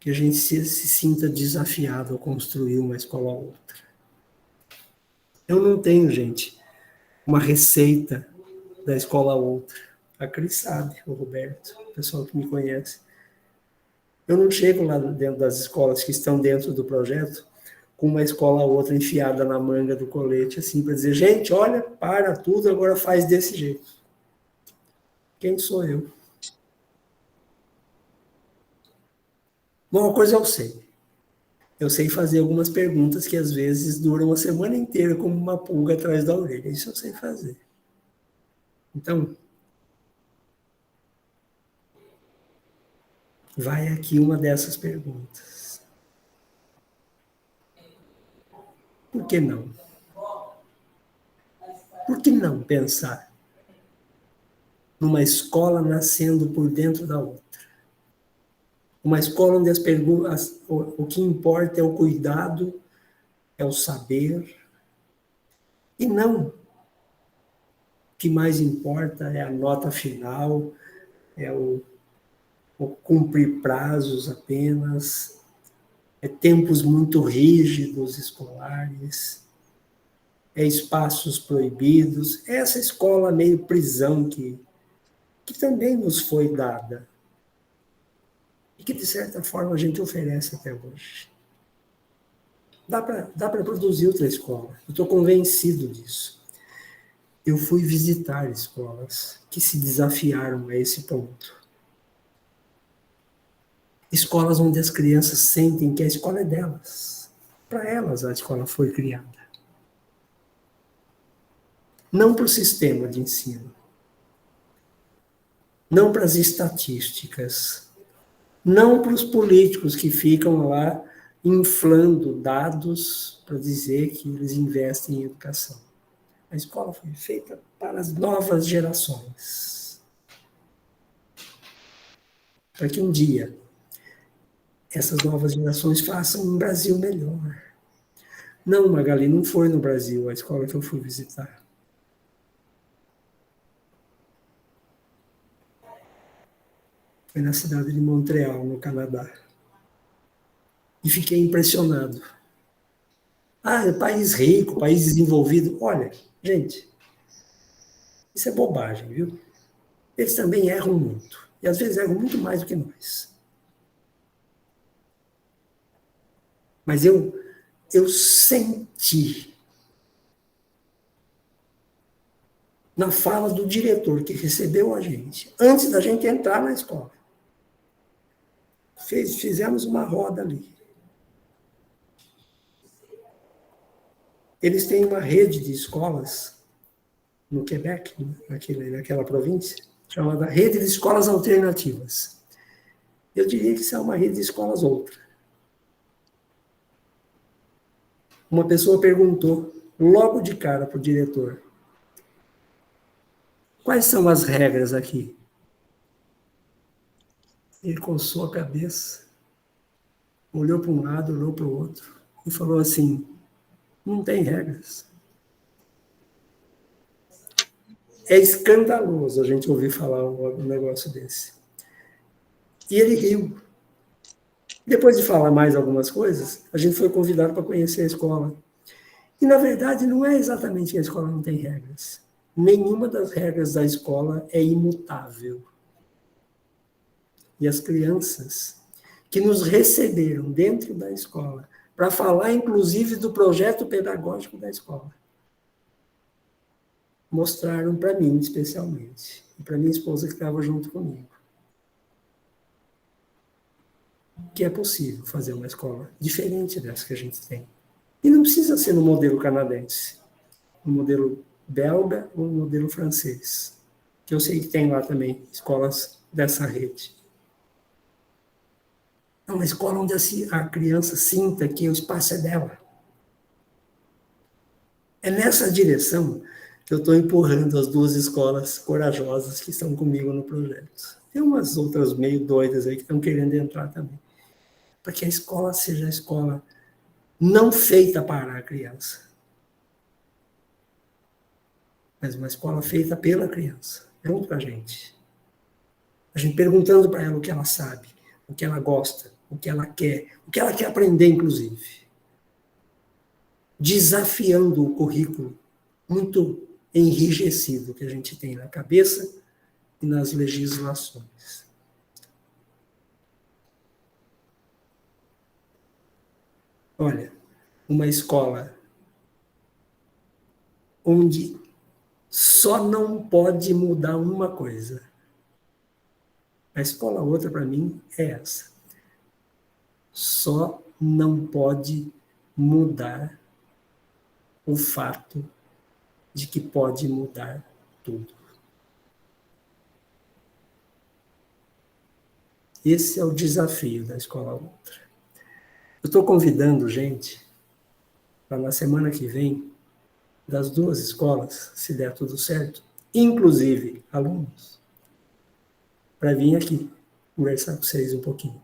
que a gente se sinta desafiado a construir uma escola ou outra. Eu não tenho, gente, uma receita da escola ou outra. A Cris sabe, o Roberto, o pessoal que me conhece. Eu não chego lá dentro das escolas que estão dentro do projeto com uma escola ou outra enfiada na manga do colete, assim, para dizer, gente, olha, para tudo, agora faz desse jeito. Quem sou eu? Bom, uma coisa eu sei. Eu sei fazer algumas perguntas que às vezes duram a semana inteira como uma pulga atrás da orelha. Isso eu sei fazer. Então, vai aqui uma dessas perguntas. Por que não? Por que não pensar numa escola nascendo por dentro da outra? Uma escola onde as perguntas, o que importa é o cuidado, é o saber, e não o que mais importa é a nota final, é o cumprir prazos apenas, é tempos muito rígidos escolares, é espaços proibidos, é essa escola meio prisão que também nos foi dada e que, de certa forma, a gente oferece até hoje. Dá para produzir outra escola, eu estou convencido disso. Eu fui visitar escolas que se desafiaram a esse ponto. Escolas onde as crianças sentem que a escola é delas. Para elas a escola foi criada. Não para o sistema de ensino. Não para as estatísticas. Não para os políticos que ficam lá inflando dados para dizer que eles investem em educação. A escola foi feita para as novas gerações. Para que um dia essas novas gerações façam um Brasil melhor. Não, Magali, não foi no Brasil a escola que eu fui visitar. Foi na cidade de Montreal, no Canadá. E fiquei impressionado. Ah, é país rico, país desenvolvido. Olha, gente, isso é bobagem, viu? Eles também erram muito. E às vezes erram muito mais do que nós. Mas eu senti na fala do diretor que recebeu a gente, antes da gente entrar na escola. Fizemos uma roda ali. Eles têm uma rede de escolas no Quebec, naquela província, chamada Rede de Escolas Alternativas. Eu diria que isso é uma rede de escolas outra. Uma pessoa perguntou, logo de cara para o diretor, quais são as regras aqui? Ele coçou a cabeça, olhou para um lado, olhou para o outro, e falou assim, não tem regras. É escandaloso a gente ouvir falar um negócio desse. E ele riu. Depois de falar mais algumas coisas, a gente foi convidado para conhecer a escola. E, na verdade, não é exatamente que a escola não tem regras. Nenhuma das regras da escola é imutável. E as crianças que nos receberam dentro da escola, para falar, inclusive, do projeto pedagógico da escola, mostraram para mim, especialmente, e para minha esposa que estava junto comigo, que é possível fazer uma escola diferente dessa que a gente tem. E não precisa ser no modelo canadense, no modelo belga ou no modelo francês, que eu sei que tem lá também escolas dessa rede. É uma escola onde a criança sinta que o espaço é dela. É nessa direção que eu estou empurrando as duas escolas corajosas que estão comigo no projeto. Tem umas outras meio doidas aí que estão querendo entrar também. Para que a escola seja a escola não feita para a criança, mas uma escola feita pela criança, junto com a gente. A gente perguntando para ela o que ela sabe, o que ela gosta, o que ela quer aprender, inclusive. Desafiando o currículo muito enrijecido que a gente tem na cabeça e nas legislações. Olha, uma escola onde só não pode mudar uma coisa. A escola outra, para mim, é essa. Só não pode mudar o fato de que pode mudar tudo. Esse é o desafio da escola outra. Eu estou convidando gente para na semana que vem, das duas escolas, se der tudo certo, inclusive alunos, para vir aqui conversar com vocês um pouquinho.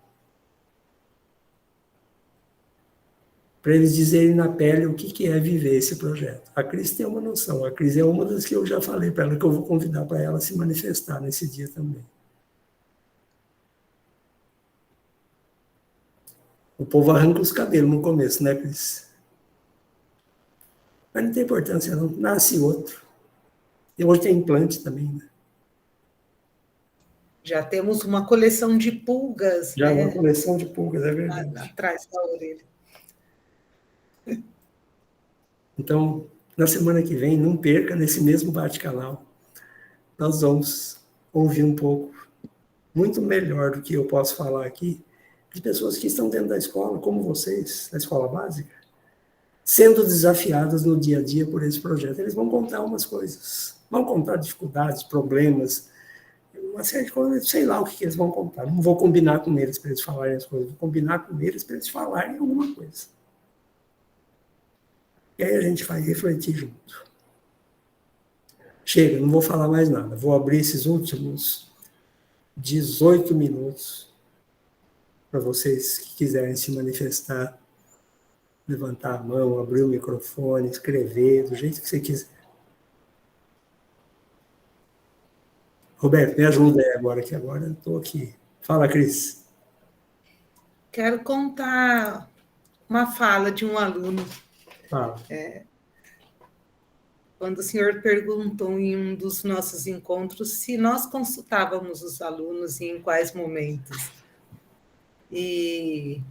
Para eles dizerem na pele o que é viver esse projeto. A Cris tem uma noção, a Cris é uma das que eu já falei para ela, que eu vou convidar para ela se manifestar nesse dia também. O povo arranca os cabelos no começo, né, Cris? Mas não tem importância, não. Nasce outro. E hoje tem implante também, né? Já temos uma coleção de pulgas, Já né? uma coleção de pulgas, é verdade. Atrás da orelha. Então, na semana que vem, não perca, nesse mesmo bate-canal, nós vamos ouvir um pouco, muito melhor do que eu posso falar aqui, de pessoas que estão dentro da escola, como vocês, da escola básica, sendo desafiadas no dia a dia por esse projeto. Eles vão contar umas coisas, vão contar dificuldades, problemas, uma série de coisas, sei lá o que eles vão contar. Não vou combinar com eles para eles falarem as coisas, vou combinar com eles para eles falarem alguma coisa. E aí a gente vai refletir junto. Chega, não vou falar mais nada. Vou abrir esses últimos 18 minutos para vocês que quiserem se manifestar, levantar a mão, abrir o microfone, escrever, do jeito que você quiser. Roberto, me ajuda aí agora, que agora eu estou aqui. Fala, Cris. Quero contar uma fala de um aluno. Fala. Quando o senhor perguntou em um dos nossos encontros se nós consultávamos os alunos e em quais momentos. E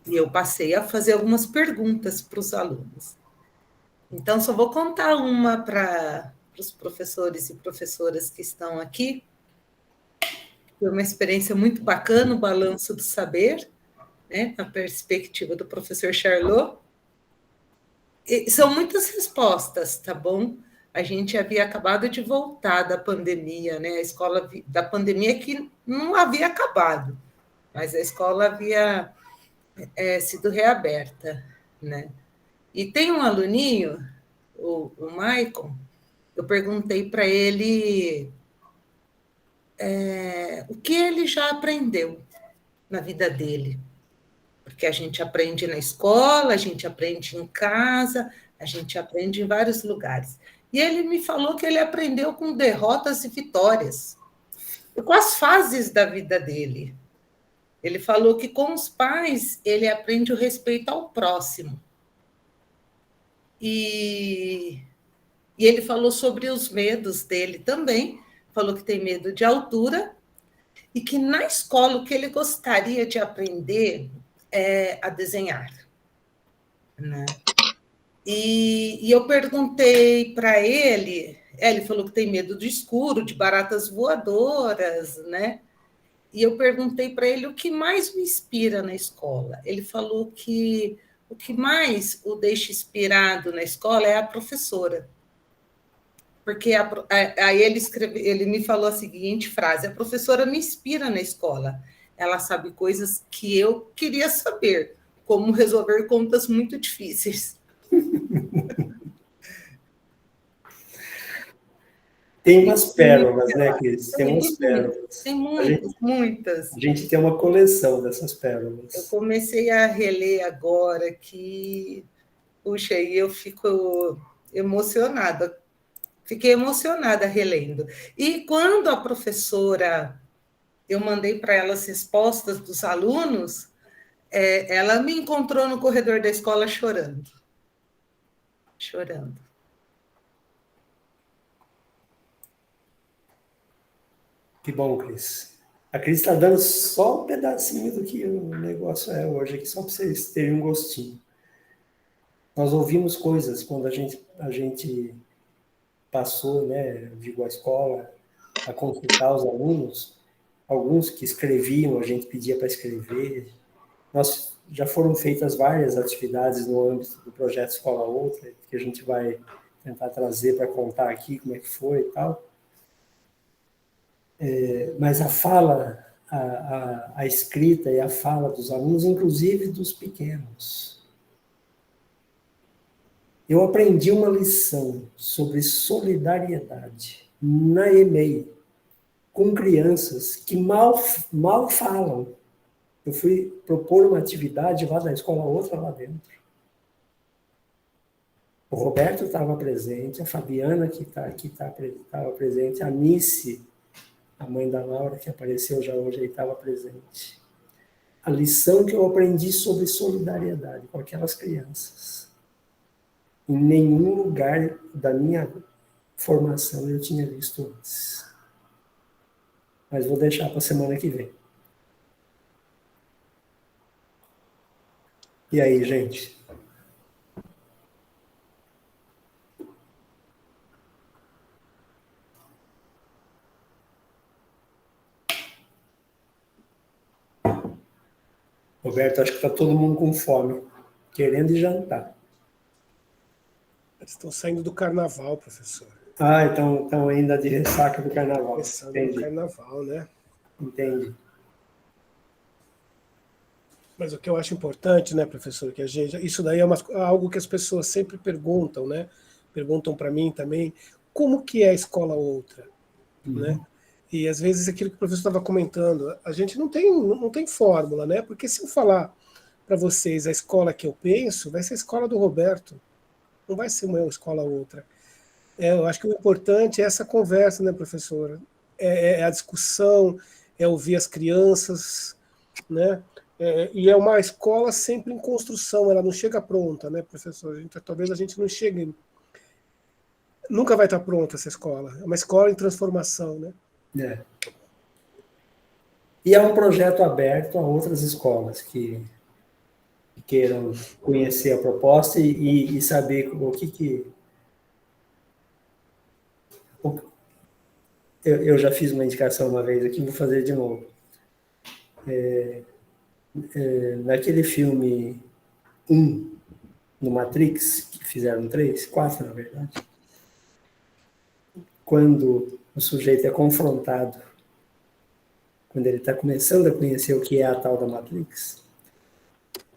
eu passei a fazer algumas perguntas para os alunos. Então, só vou contar uma para os professores e professoras que estão aqui. Foi uma experiência muito bacana, o Balanço do Saber, né, na perspectiva do professor Charlot. E são muitas respostas, tá bom? A gente havia acabado de voltar da pandemia, né? A escola da pandemia que não havia acabado, mas a escola havia sido reaberta, né? E tem um aluninho, o Maicon, eu perguntei para ele o que ele já aprendeu na vida dele. Porque a gente aprende na escola, a gente aprende em casa, a gente aprende em vários lugares. E ele me falou que ele aprendeu com derrotas e vitórias, e com as fases da vida dele. Ele falou que com os pais ele aprende o respeito ao próximo. E ele falou sobre os medos dele também, falou que tem medo de altura, e que na escola o que ele gostaria de aprender a desenhar, né? E eu perguntei para ele, ele falou que tem medo do escuro, de baratas voadoras, né? E eu perguntei para ele o que mais o inspira na escola. Ele falou que o que mais o deixa inspirado na escola é a professora. Porque aí ele me falou a seguinte frase: a professora me inspira na escola. ela sabe coisas que eu queria saber, como resolver contas muito difíceis. Tem umas pérolas, né, Cris? Tem umas Tem pérolas. muitas. A gente tem uma coleção dessas Eu pérolas. comecei a reler agora que, puxa, aí eu fico emocionada. Fiquei emocionada relendo. E quando a professora, eu mandei para ela as respostas dos alunos, ela me encontrou no corredor da escola chorando. Chorando. Que bom, Cris. A Cris está dando só um pedacinho do que o negócio é hoje aqui, só para vocês terem um gostinho. Nós ouvimos coisas quando a gente passou, né, eu digo, a escola, a consultar os alunos, alguns que escreviam, a gente pedia para escrever. Já foram feitas várias atividades no âmbito do projeto Escola Outra, que a gente vai tentar trazer para contar aqui como é que foi e tal. Mas a fala, a escrita e a fala dos alunos, inclusive dos pequenos. Eu aprendi uma lição sobre solidariedade na EMEI, com crianças que mal falam. Eu fui propor uma atividade lá da escola, outra lá dentro. O Roberto estava presente, a Fabiana que está aqui estava presente, a Nice, a mãe da Laura, que apareceu já hoje, estava presente. A lição que eu aprendi sobre solidariedade com aquelas crianças. Em nenhum lugar da minha formação eu tinha visto antes. Mas vou deixar para a semana que vem. E aí, gente? Roberto, acho que está todo mundo com fome, querendo ir jantar. Eles estão saindo do carnaval, professor. Ah, então ainda de ressaca do carnaval. Começando Entendi. no carnaval, né? Entendi. Mas o que eu acho importante, né, professor, que isso daí é algo que as pessoas sempre perguntam, né? Perguntam para mim também, como que é a escola outra, né? E às vezes aquilo que o professor estava comentando, a gente não tem fórmula, né? Porque se eu falar para vocês a escola que eu penso, vai ser a escola do Roberto, não vai ser uma escola outra. Eu acho que o importante é essa conversa, né, professora? É a discussão, é ouvir as crianças, né? E é uma escola sempre em construção, ela não chega pronta, né, professor? Talvez a gente não chegue. Nunca vai estar pronta essa escola. É uma escola em transformação, né? É. E é um projeto aberto a outras escolas que queiram conhecer a proposta e saber o que eu já fiz uma indicação uma vez aqui, vou fazer de novo. Naquele filme 1, no Matrix, que fizeram 3, 4 na verdade, quando o sujeito é confrontado, quando ele está começando a conhecer o que é a tal da Matrix,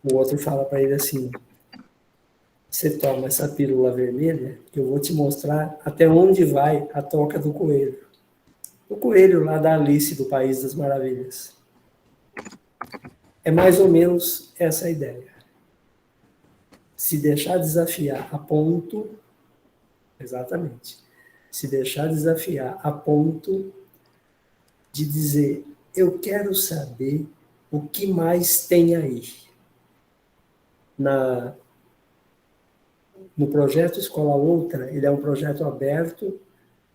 o outro fala para ele assim: você toma essa pílula vermelha que eu vou te mostrar até onde vai a toca do coelho. O coelho lá da Alice, do País das Maravilhas. É mais ou menos essa a ideia. Se deixar desafiar a ponto, exatamente, se deixar desafiar a ponto de dizer, eu quero saber o que mais tem aí. No projeto Escola Outra, ele é um projeto aberto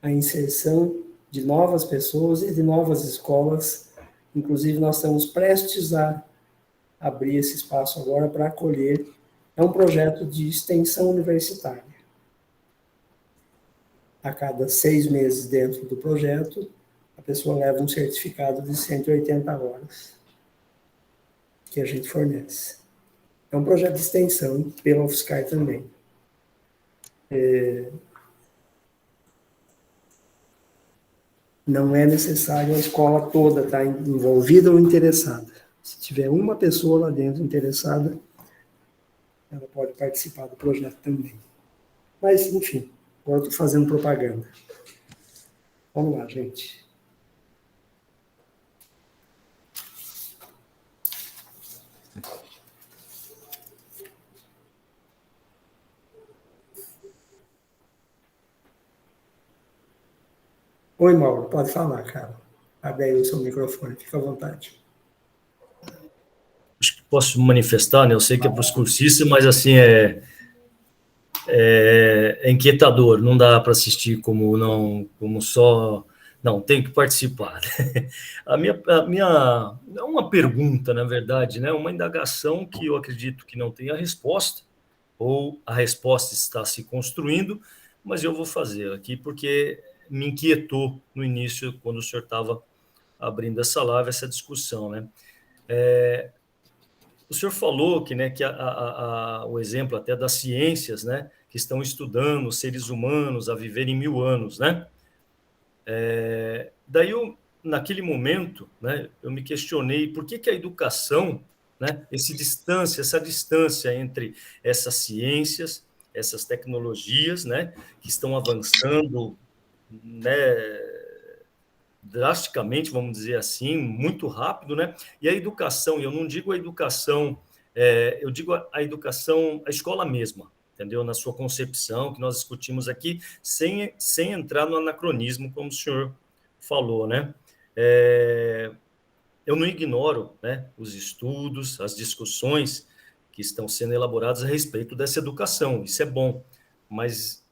à inserção de novas pessoas e de novas escolas. Inclusive, nós estamos prestes a abrir esse espaço agora para acolher. É um projeto de extensão universitária. A cada 6 meses dentro do projeto, a pessoa leva um certificado de 180 horas que a gente fornece. É um projeto de extensão pela UFSCar também. Não é necessário a escola toda estar envolvida ou interessada. Se tiver uma pessoa lá dentro interessada, ela pode participar do projeto também. Mas, enfim, agora estou fazendo propaganda. Vamos lá, gente. Oi, Mauro, pode falar, cara. Abre aí o seu microfone, fica à vontade. Acho que posso me manifestar, né? Eu sei que é para os cursistas, mas assim é inquietador. Não dá para assistir como só. Não, tem que participar. A minha é uma pergunta, na verdade, né? Uma indagação que eu acredito que não tem a resposta, ou a resposta está se construindo, mas eu vou fazer aqui porque me inquietou no início, quando o senhor estava abrindo essa live, essa discussão, né? O senhor falou que, né, que o exemplo até das ciências, né, que estão estudando os seres humanos a viverem 1000 anos, né? Daí, naquele momento, né, eu me questionei por que a educação, né, essa distância entre essas ciências, essas tecnologias, né, que estão avançando, né, drasticamente, vamos dizer assim, muito rápido, né? E a educação, eu não digo a educação, eu digo a educação, a escola mesma, entendeu? Na sua concepção, que nós discutimos aqui, sem entrar no anacronismo, como o senhor falou, né? Eu não ignoro, né, os estudos, as discussões que estão sendo elaboradas a respeito dessa educação, isso é bom, mas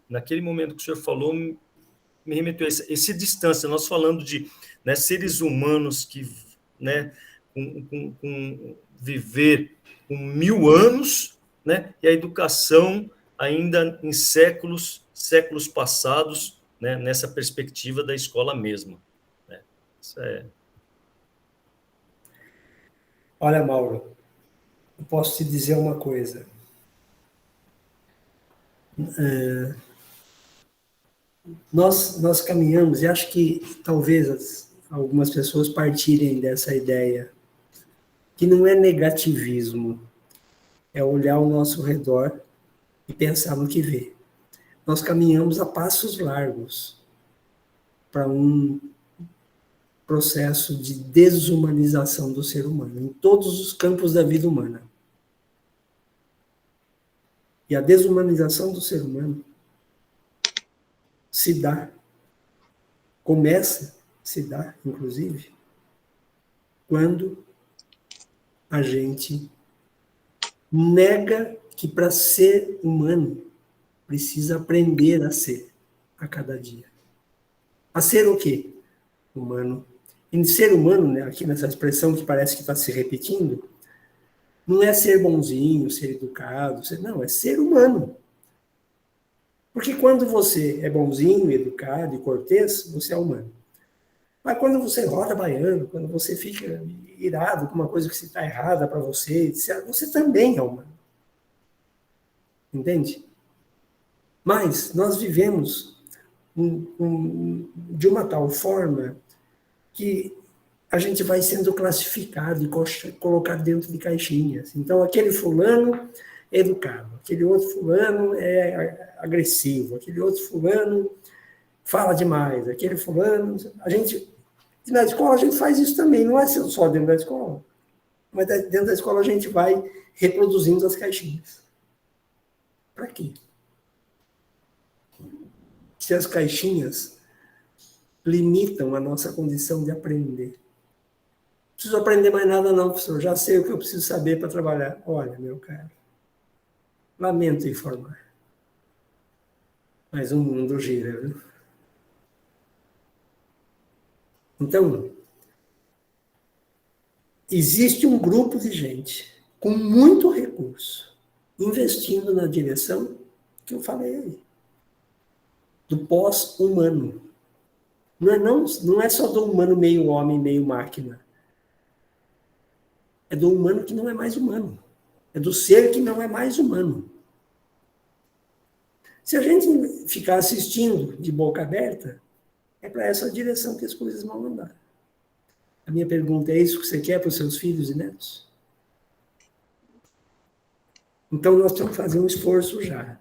naquele momento que o senhor falou, me remeteu a essa distância, nós falando de, né, seres humanos que, né, viver com 1000 anos, né, e a educação ainda em séculos passados, né, nessa perspectiva da escola mesma. Né? Isso é... Olha, Mauro, eu posso te dizer uma coisa. Nós caminhamos, e acho que talvez algumas pessoas partirem dessa ideia, que não é negativismo, é olhar ao nosso redor e pensar no que vê. Nós caminhamos a passos largos para um processo de desumanização do ser humano, em todos os campos da vida humana. E a desumanização do ser humano começa a se dar, inclusive, quando a gente nega que para ser humano precisa aprender a ser a cada dia. A ser o quê? Humano. E ser humano, né, aqui nessa expressão que parece que está se repetindo, não é ser bonzinho, ser educado, não, é ser humano. Porque quando você é bonzinho, educado e cortês, você é humano. Mas quando você roda baiano, quando você fica irado com uma coisa que está errada para você, você também é humano. Entende? Mas nós vivemos de uma tal forma que a gente vai sendo classificado e colocado dentro de caixinhas. Então, aquele fulano é educado, aquele outro fulano é agressivo, aquele outro fulano fala demais, aquele fulano... Na escola a gente faz isso também, não é só dentro da escola, mas dentro da escola a gente vai reproduzindo as caixinhas. Para quê? Se as caixinhas limitam a nossa condição de aprender. Não preciso aprender mais nada não, professor, já sei o que eu preciso saber para trabalhar. Olha, meu caro, lamento informar, mas o mundo gira, viu? Então, existe um grupo de gente com muito recurso investindo na direção que eu falei aí, do pós-humano. Não é só do humano meio homem, meio máquina. É do humano que não é mais humano. É do ser que não é mais humano. Se a gente ficar assistindo de boca aberta, É para essa direção que as coisas vão andar. A minha pergunta é isso que você quer para os seus filhos e netos? Então, nós temos que fazer um esforço já,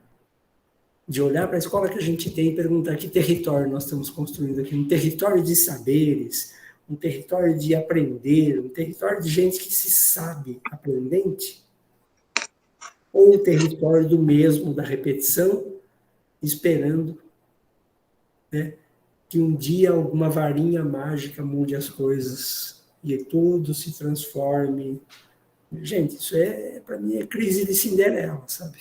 de olhar para a escola que a gente tem e perguntar que território nós estamos construindo aqui. Um território de saberes, um território de aprender, um território de gente que se sabe aprendente, ou um território do mesmo, da repetição, esperando, né, que um dia alguma varinha mágica mude as coisas e tudo se transforme. Gente, isso para mim, é crise de Cinderela, sabe?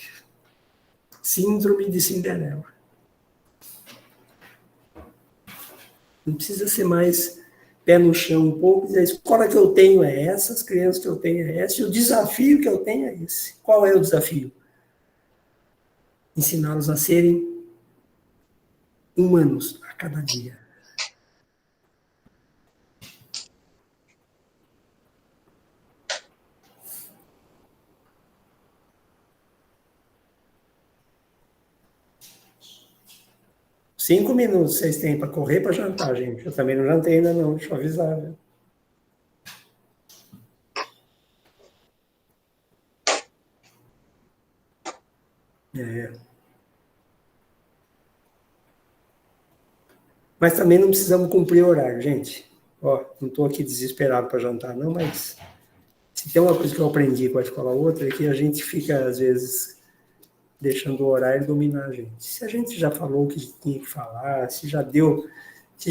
Síndrome de Cinderela. Não precisa ser mais pé no chão um pouco, dizer, a escola que eu tenho é essa, as crianças que eu tenho é essa, e o desafio que eu tenho é esse. Qual é o desafio? Ensiná-los a serem humanos a cada dia. Cinco minutos vocês têm para correr para jantar, gente. Eu também não jantei ainda não, deixa eu avisar. Viu? Mas também não precisamos cumprir horário, gente. Ó, não estou aqui desesperado para jantar, não, mas se tem uma coisa que eu aprendi com a escola outra, é que a gente fica, às vezes, deixando o horário dominar a gente. Se a gente já falou o que tinha que falar, se já deu, se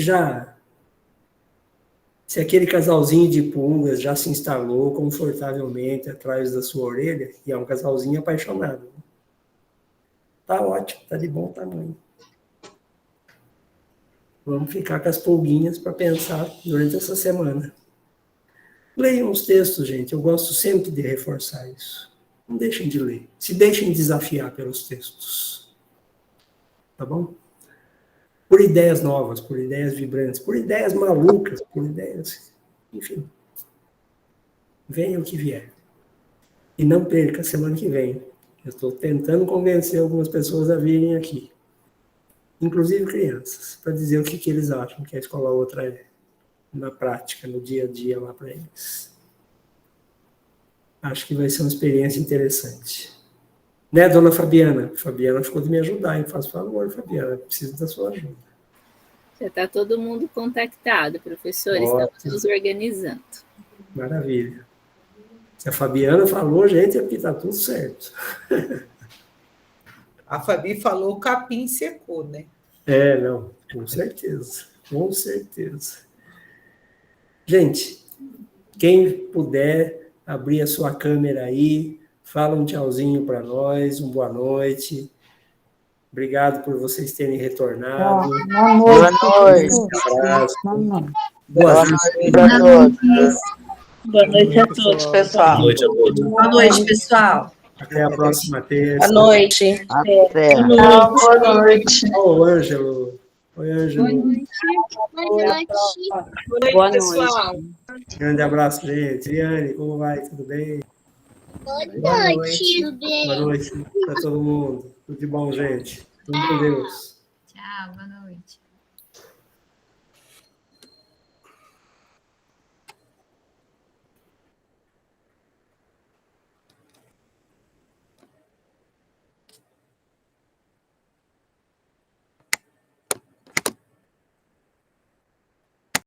aquele casalzinho de pulgas já se instalou confortavelmente atrás da sua orelha, e é um casalzinho apaixonado. Tá ótimo, tá de bom tamanho. Vamos ficar com as pulguinhas para pensar durante essa semana. Leiam os textos, gente. Eu gosto sempre de reforçar isso. Não deixem de ler. Se deixem desafiar pelos textos. Tá bom? Por ideias novas, por ideias vibrantes, por ideias malucas, por ideias... Enfim. Venha o que vier. E não perca a semana que vem. Eu estou tentando convencer algumas pessoas a virem aqui. Inclusive crianças, para dizer o que eles acham que a escola outra é, na prática, no dia a dia lá para eles. Acho que vai ser uma experiência interessante. Né, dona Fabiana? Fabiana ficou de me ajudar, hein? Faz favor, Fabiana, preciso da sua ajuda. Já está todo mundo contactado, professor, estamos nos organizando. Maravilha. Se a Fabiana falou, gente, aqui está tudo certo. A Fabi falou, o capim secou, né? Não, com certeza, com certeza. Gente, quem puder abrir a sua câmera aí, fala um tchauzinho para nós, boa noite. Obrigado por vocês terem retornado. Boa noite. Boa noite para todos. Boa noite a todos, pessoal. Boa noite a todos. Boa noite, pessoal. Até a próxima terça. Boa noite. Até. Boa noite. Ô, Ângelo. Oi, Ângelo. Boa noite. Boa noite, pessoal. Grande abraço, gente. Liane, como vai? Tudo bem? Boa noite. Tudo bem? Boa noite para todo mundo. Tudo de bom, gente. Tudo com Deus. Tchau, boa noite.